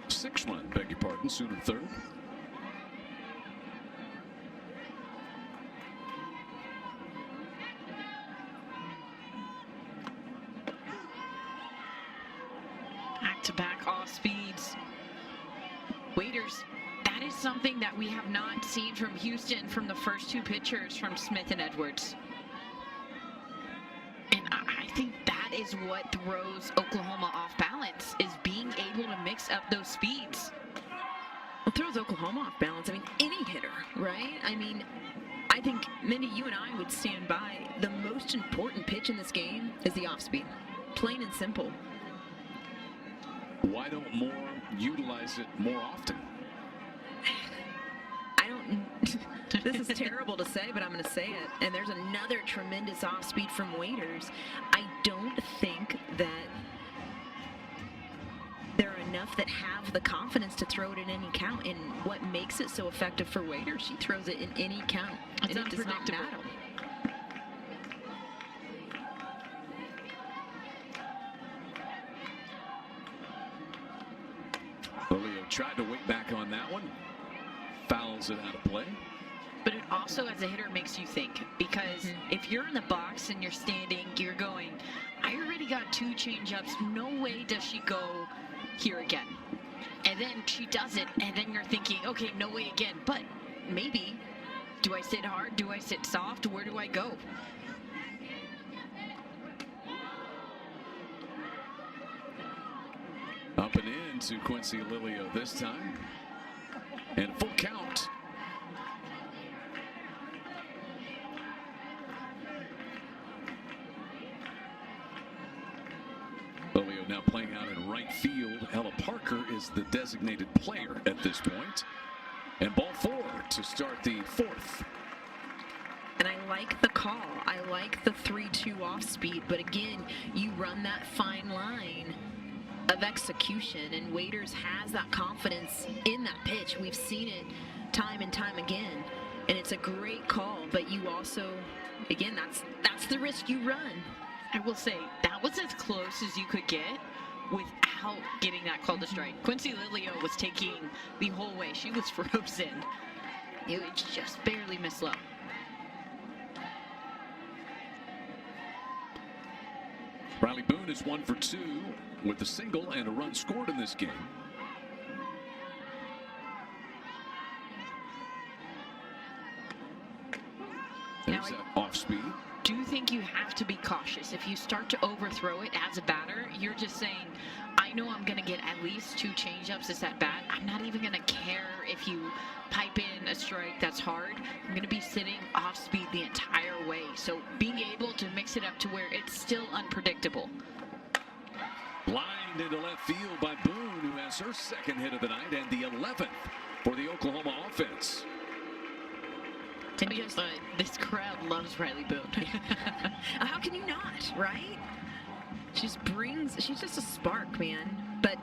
6-run, beg your pardon, Sooner 3rd. Back-to-back off speeds. Waiters, that is something that we have not seen from Houston from the first 2 pitchers from Smith and Edwards. And I think that is what throws Oklahoma off balance, is being able to mix up those speeds. Well, throws Oklahoma off balance. I mean, any hitter, right? I mean, I think, Mindy, you and I would stand by. The most important pitch in this game is the off speed. Plain and simple. Why don't more utilize it more often? I don't. This is terrible to say, but I'm going to say it. And there's another tremendous off speed from Waiters. I don't think that there are enough that have the confidence to throw it in any count. And what makes it so effective for Waiters, she throws it in any count. It's and it does not unpredictable. matter. Lilio tried to wait back on that one. Fouls it out of play. But it also, as a hitter, makes you think. Because if you're in the box and you're standing, you're going, I already got 2 changeups. No way does she go here again. And then she does it, and then you're thinking, okay, no way again. But maybe. Do I sit hard? Do I sit soft? Where do I go? Up and in to Quincy Lilio this time. And full count. Lelio now playing out in right field. Ella Parker is the designated player at this point. And ball 4 to start the 4th. And I like the call. I like the 3-2 off speed. But again, you run that fine line of execution, and Waiters has that confidence in that pitch. We've seen it time and time again, and it's a great call. But you also, again, that's the risk you run. I will say that was as close as you could get without getting that call to strike. Quincy Lelio was taking the whole way. She was frozen. It was just barely missed low. Riley Boone is 1 for 2 with a single and a run scored in this game. There's that off speed. Do you think you have to be cautious? If you start to overthrow it as a batter, you're just saying, I know I'm going to get at least 2 changeups this at bat. I'm not even going to care if you pipe in a strike that's hard. I'm going to be sitting off speed the entire way. So being able to mix it up to where it's still unpredictable. Lined into left field by Boone, who has her 2nd hit of the night and the 11th for the Oklahoma offense. But this crowd loves Riley Boone. How can you not, right? She's just a spark, man. But,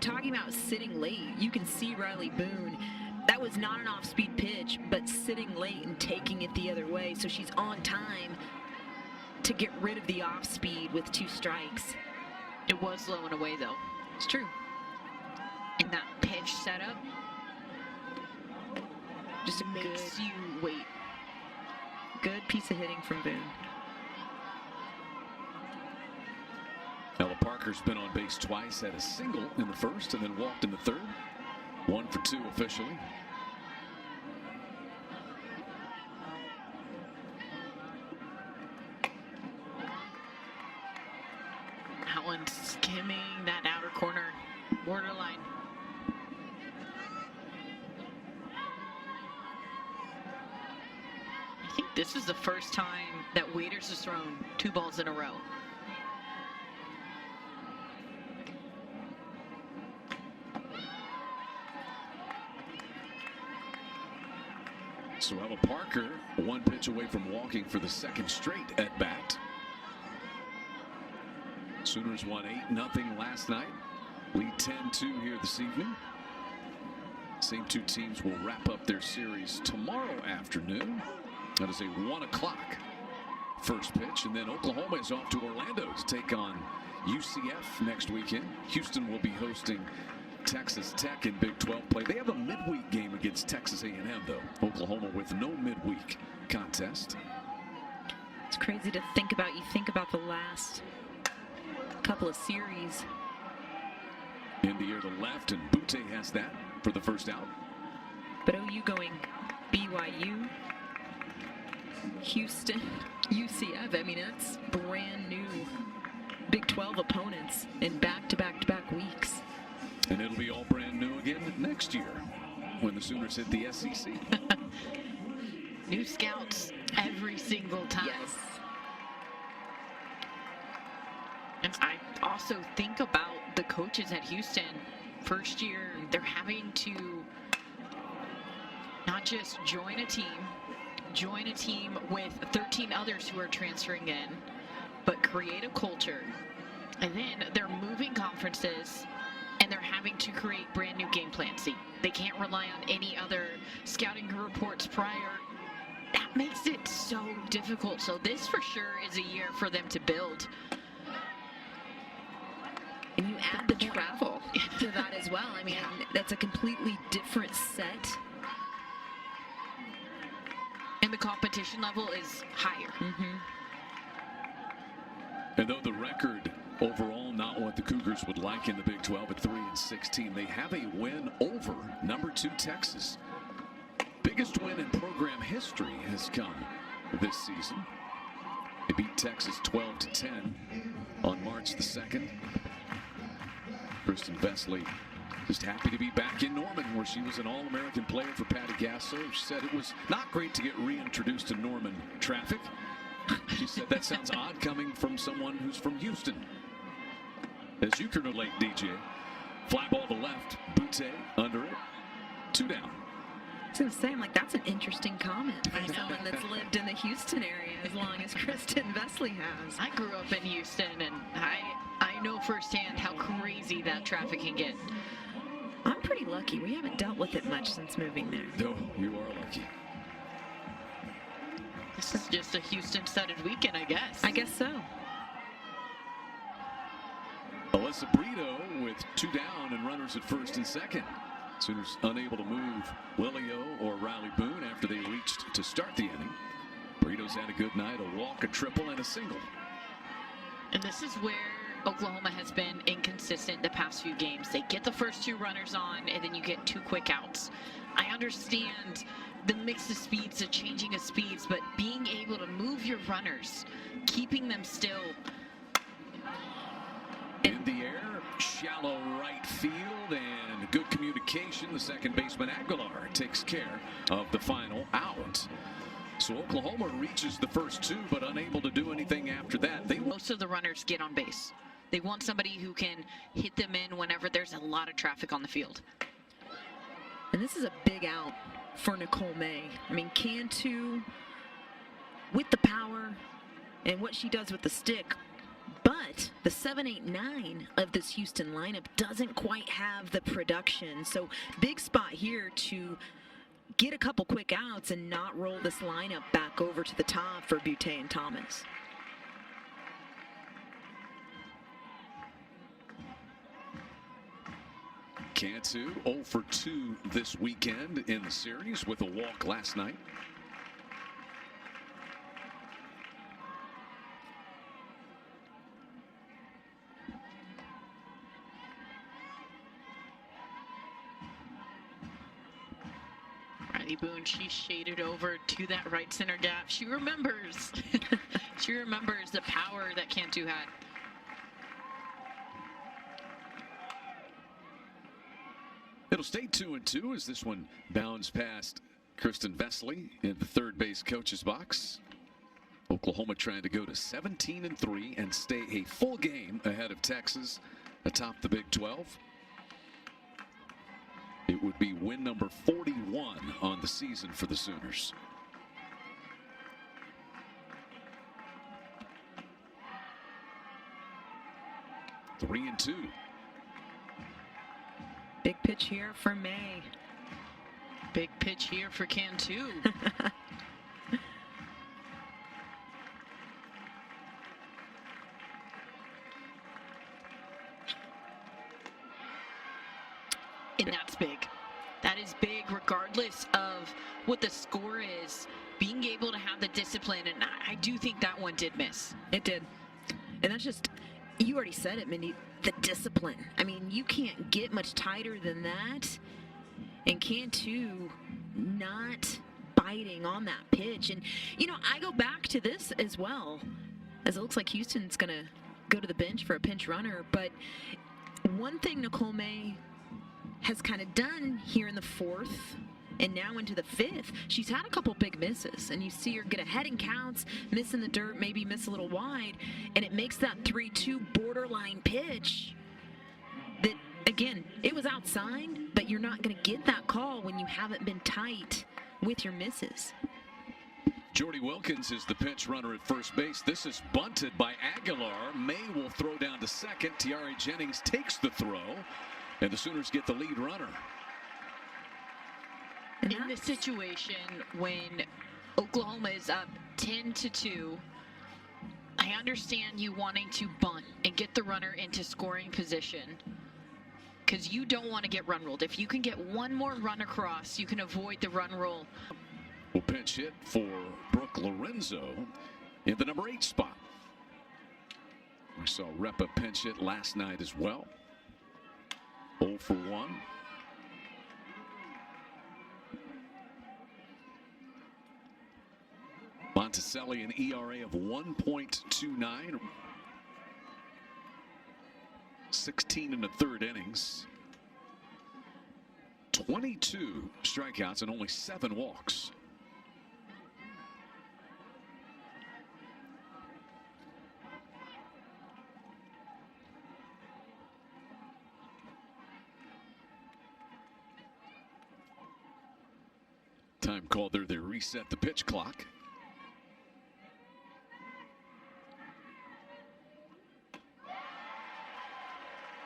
talking about sitting late, you can see Riley Boone. That was not an off-speed pitch, but sitting late and taking it the other way. So she's on time to get rid of the off-speed with 2 strikes. It was low and away, though. It's true. And that pitch setup just makes you wait. Good piece of hitting from Boone. Ella Parker's been on base twice, had a single in the 1st and then walked in the 3rd. 1 for 2 officially. That one's skimming that outer corner, borderline. I think this is the first time that Waiters has thrown 2 balls in a row. So Ella Parker, 1 pitch away from walking for the 2nd straight at bat. Sooners won 8-0 last night. Lead 10-2 here this evening. Same 2 teams will wrap up their series tomorrow afternoon. That is a 1 o'clock first pitch. And then Oklahoma is off to Orlando to take on UCF next weekend. Houston will be hosting Texas Tech in Big 12 play. They have a midweek game against Texas A&M, though. Oklahoma with no midweek contest. It's crazy to think about. You think about the last couple of series. In the air to left, and Butte has that for the first out. But OU going BYU, Houston, UCF. I mean, that's brand new Big 12 opponents in back-to-back-to-back weeks. And it'll be all brand new again next year when the Sooners hit the SEC. New scouts every single time. Yes. And I also think about the coaches at Houston. First year, they're having to not just join a team with 13 others who are transferring in, but create a culture. And then they're moving conferences, and they're having to create brand new game plans. See, they can't rely on any other scouting reports prior. That makes it so difficult. So this for sure is a year for them to build. And you add the travel to that as well. I mean, that's a completely different set. And the competition level is higher. And though the record overall not what the Cougars would like in the Big 12 at 3-16, they have a win over number 2 Texas. Biggest win in program history has come this season. They beat Texas 12-10 on March the 2nd. Kristen Vesley just happy to be back in Norman, where she was an All-American player for Patty Gasso. She said it was not great to get reintroduced to Norman traffic. She said that sounds odd coming from someone who's from Houston. as you can relate, DJ. Fly ball to left, Butte under it, 2 down. I was going to say, I'm like, that's an interesting comment from someone that's lived in the Houston area as long as Kristen Vesely has. I grew up in Houston, and I know firsthand how crazy that traffic can get. I'm pretty lucky. We haven't dealt with it much since moving there. No, you are lucky. This is just a Houston-studded weekend, I guess. I guess so. Alyssa Brito with 2 down and runners at first and second. Sooners unable to move Lilio or Riley Boone after they reached to start the inning. Brito's had a good night, a walk, a triple, and a single. And this is where Oklahoma has been inconsistent the past few games. They get the first 2 runners on, and then you get 2 quick outs. I understand the mix of speeds, the changing of speeds, but being able to move your runners, keeping them still. In the air, shallow right field, and good communication. The second baseman Aguilar takes care of the final out. So Oklahoma reaches the first 2, but unable to do anything after that. Most of the runners get on base. They want somebody who can hit them in whenever there's a lot of traffic on the field. And this is a big out for Nicole May. I mean, Cantu with the power and what she does with the stick. But the 7-8-9 of this Houston lineup doesn't quite have the production. So big spot here to get a couple quick outs and not roll this lineup back over to the top for Butte and Thomas. Cantu 0 for 2 this weekend in the series with a walk last night. Riley Boone, she shaded over to that right center gap. She remembers. She remembers the power that Cantu had. It'll stay 2-2 as this one bounds past Kristen Vesely in the third base coach's box. Oklahoma trying to go to 17-3 and stay a full game ahead of Texas atop the Big 12. It would be win number 41 on the season for the Sooners. Three and 2. Big pitch here for May. Big pitch here for Cantu. And that's big. That is big regardless of what the score is. Being able to have the discipline, and I do think that one did miss. It did. And that's just, you already said it, Mindy, the discipline. I mean, you can't get much tighter than that. And Cantu not biting on that pitch. And, you know, I go back to this as well, as it looks like Houston's going to go to the bench for a pinch runner. But one thing Nicole May has kind of done here in the fourth and now into the fifth, she's had a couple big misses, and you see her get ahead in counts, miss in the dirt, maybe miss a little wide, and it makes that 3-2 borderline pitch that, again, it was outside, but you're not going to get that call when you haven't been tight with your misses. Jordy Wilkins is the pinch runner at first base. This is bunted by Aguilar. May will throw down to second. Tiare Jennings takes the throw, and the Sooners get the lead runner. In this situation, when Oklahoma is up 10-2, I understand you wanting to bunt and get the runner into scoring position because you don't want to get run ruled. If you can get one more run across, you can avoid the run rule. Will pinch hit for Brooke Lorenzo in the number 8 spot. We saw Repa pinch hit last night as well. 0 for 1. Monticelli an ERA of 1.29. 16 in the third innings. 22 strikeouts and only 7 walks. Time called there. They reset the pitch clock.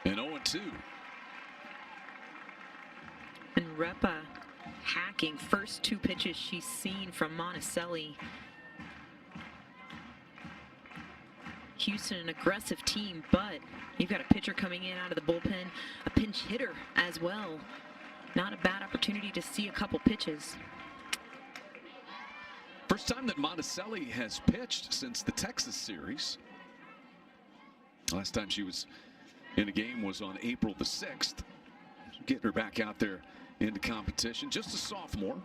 And 0-2. And Repa hacking first 2 pitches she's seen from Monticelli. Houston, an aggressive team, but you've got a pitcher coming in out of the bullpen, a pinch hitter as well. Not a bad opportunity to see a couple pitches. First time that Monticelli has pitched since the Texas series. Last time she was in a game was on April the 6th. Getting her back out there into competition. Just a sophomore.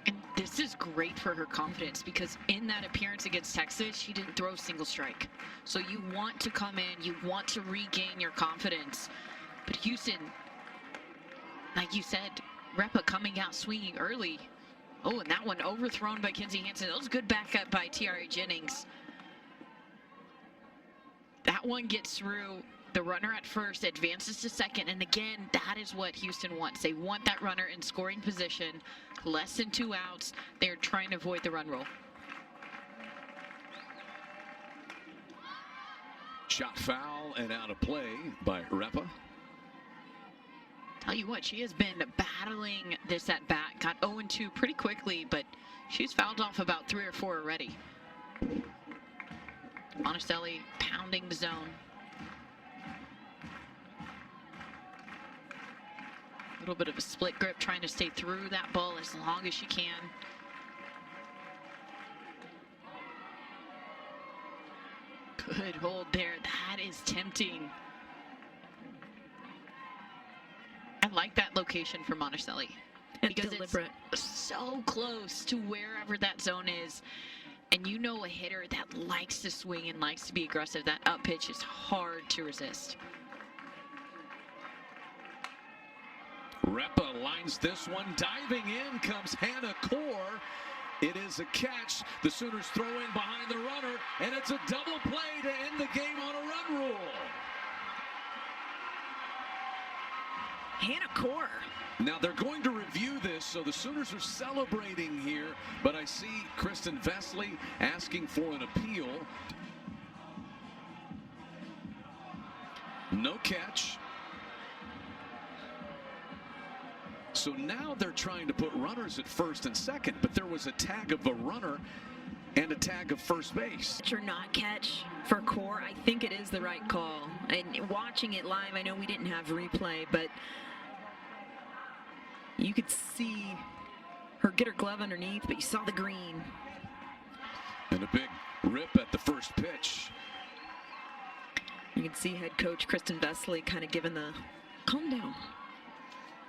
And this is great for her confidence because in that appearance against Texas, she didn't throw a single strike. So you want to come in, you want to regain your confidence. But Houston, like you said, Repa coming out swinging early. Oh, and that one overthrown by Kinzie Hansen. That was good backup by Tiare Jennings. That one gets through. The runner at first advances to second, and again, that is what Houston wants. They want that runner in scoring position. Less than 2 outs. They're trying to avoid the run rule. Shot foul and out of play by Repa. Tell you what, she has been battling this at bat. Got 0-2 pretty quickly, but she's fouled off about 3 or 4 already. Monticelli pounding the zone. A little bit of a split grip, trying to stay through that ball as long as she can. Good hold there. That is tempting. I like that location for Monticelli because deliberate. It's so close to wherever that zone is. And you know, a hitter that likes to swing and likes to be aggressive, that up pitch is hard to resist. Repa lines this one. Diving in comes Hannah Core. It is a catch. The Sooners throw in behind the runner, and it's a double play to end the game on a run rule. Hannah Core. Now they're going to review this, so the Sooners are celebrating here, but I see Kristen Vesley asking for an appeal. No catch. So now they're trying to put runners at first and second, but there was a tag of a runner and a tag of first base. Catch or not catch for Core, I think it is the right call. And watching it live, I know we didn't have replay, but you could see her get her glove underneath, but you saw the green. And a big rip at the first pitch. You can see head coach Kristen Vesley kind of giving the calm down.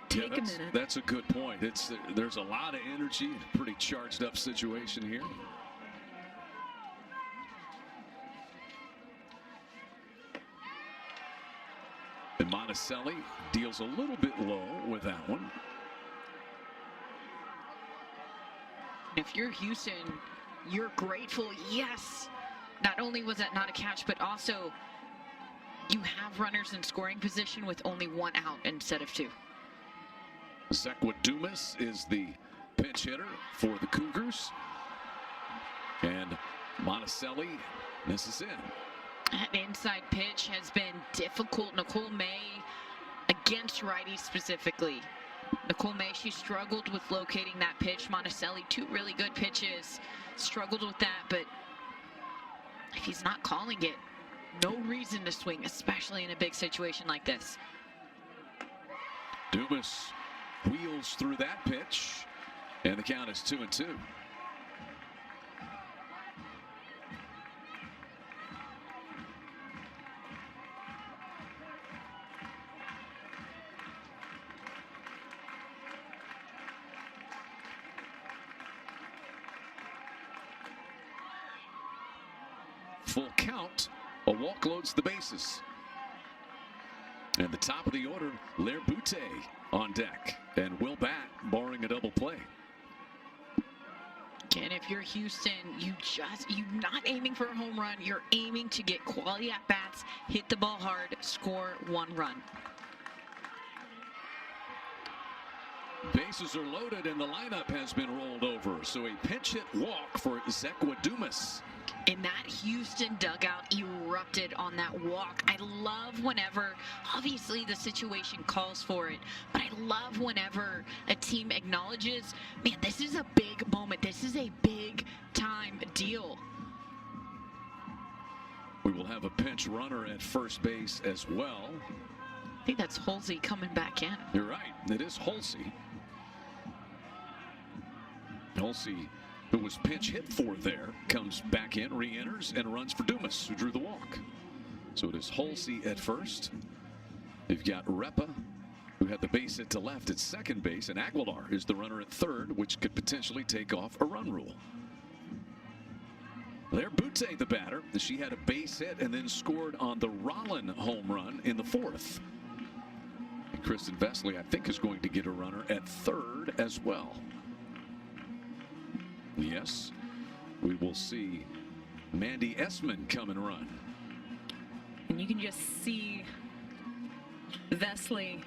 Take a minute. That's a good point. There's a lot of energy, pretty charged up situation here. And Monticelli deals a little bit low with that one. If you're Houston, you're grateful. Yes, not only was that not a catch, but also you have runners in scoring position with only 1 out instead of 2. Zekwa Dumas is the pinch hitter for the Cougars. And Monticelli misses in. That inside pitch has been difficult. Nicole May against righties specifically. Nicole May, she struggled with locating that pitch. Monticelli, 2 really good pitches. Struggled with that, but if he's not calling it, no reason to swing, especially in a big situation like this. Dumas wheels through that pitch, and the count is 2-2. Full count. A walk loads the bases. And the top of the order, Lair Butte on deck. And will bat, barring a double play. And if you're Houston, you're not aiming for a home run. You're aiming to get quality at bats, hit the ball hard, score 1 run. Bases are loaded and the lineup has been rolled over. So a pinch hit walk for Zekwa Dumas. And that Houston dugout erupted on that walk. I love whenever, obviously the situation calls for it, but I love whenever a team acknowledges, man, this is a big moment. This is a big time deal. We will have a pinch runner at first base as well. I think that's Halsey coming back in. You're right. It is Halsey. Halsey, who was pinch hit for there, comes back in, re-enters, and runs for Dumas, who drew the walk. So it is Halsey at first. You've got Repa, who had the base hit to left at second base, and Aguilar is the runner at third, which could potentially take off a run rule. There, Butte, the batter. She had a base hit and then scored on the Rollin home run in the fourth. And Kristen Vesely, I think, is going to get a runner at third as well. Yes, we will see Mandy Essman come and run. And you can just see Vesely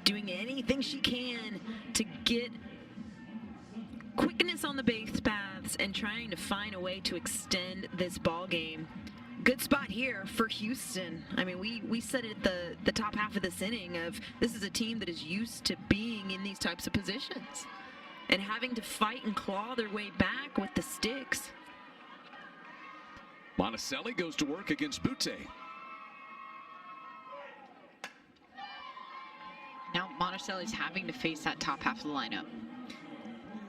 doing anything she can to get quickness on the base paths and trying to find a way to extend this ball game. Good spot here for Houston. I mean, we said it at the top half of this inning of this is a team that is used to being in these types of positions and having to fight and claw their way back with the sticks. Monticelli goes to work against Butte. Now Monticelli's having to face that top half of the lineup.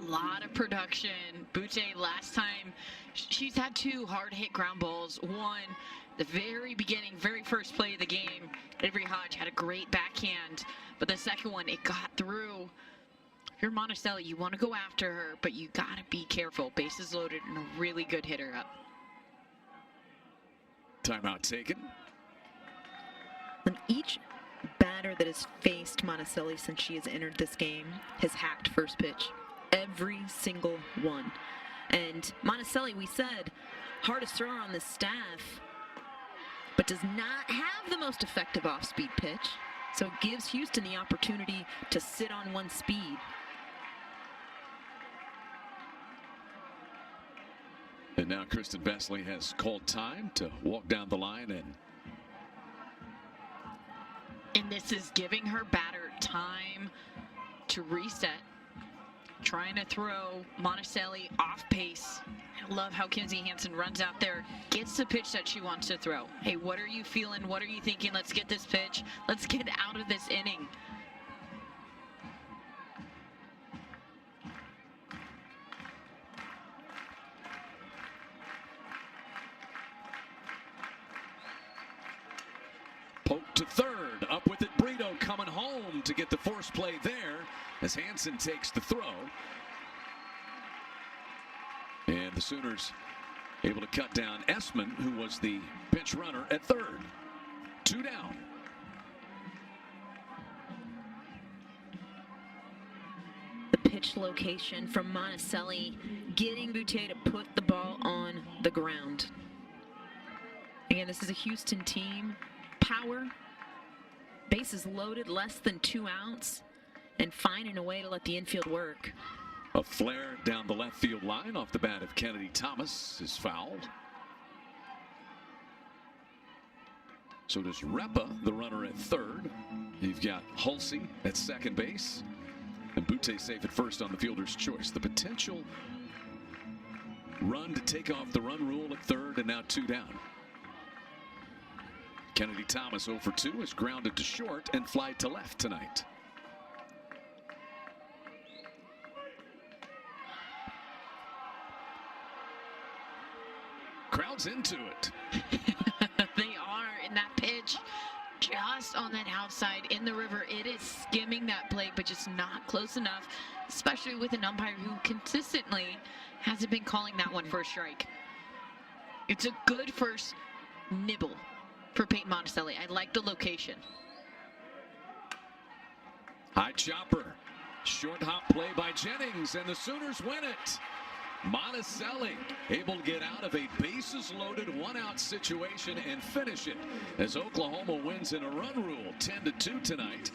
A lot of production. Butte last time, she's had two hard hit ground balls. One, the very beginning, very first play of the game, Avery Hodge had a great backhand, but the second one, it got through. If you're Monticelli, you want to go after her, but you got to be careful. Bases loaded and a really good hitter up. Timeout taken. And each batter that has faced Monticelli since she has entered this game has hacked first pitch. Every single one. And Monticelli, we said, hardest thrower on the staff, but does not have the most effective off-speed pitch. So it gives Houston the opportunity to sit on one speed. And now Kristen Vesely has called time to walk down the line, and this is giving her batter time to reset. Trying to throw Monticelli off pace. I love how Kinsey Hansen runs out there, gets the pitch that she wants to throw. Hey, what are you feeling? What are you thinking? Let's get this pitch. Let's get out of this inning. poke to third. Up with it, Brito coming home to get the force play there as Hansen takes the throw. And the Sooners able to cut down Essman, who was the pinch runner at third. 2 down. The pitch location from Monticelli, getting Butte to put the ball on the ground. Again, this is a Houston team. Power, bases loaded, less than 2 outs, and finding a way to let the infield work. A flare down the left field line off the bat of Kennedy Thomas is fouled. So does Repa, the runner at third. You've got Halsey at second base. And Butte safe at first on the fielder's choice. The potential run to take off the run rule at third, and now 2 down. Kennedy Thomas 0 for 2 is grounded to short and fly to left tonight. Crowd's into it. They are in that pitch, just on that outside in the river. It is skimming that plate, but just not close enough, especially with an umpire who consistently hasn't been calling that one for a strike. It's a good first nibble for Peyton Monticelli. I like the location. High chopper. Short hop play by Jennings, and the Sooners win it. Monticelli able to get out of a bases-loaded one-out situation and finish it as Oklahoma wins in a run rule 10-2 tonight.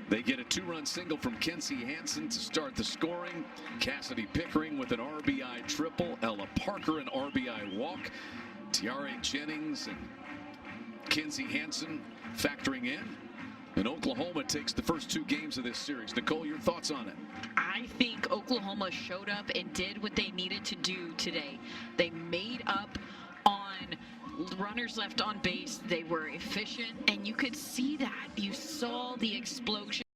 They get a 2-run single from Kenzie Hansen to start the scoring. Cassidy Pickering with an RBI triple. Ella Parker an RBI walk. Tiare Jennings and Kenzie Hansen factoring in. And Oklahoma takes the first 2 games of this series. Nicole, your thoughts on it? I think Oklahoma showed up and did what they needed to do today. They made up on runners left on base. They were efficient, and you could see that. You saw the explosion.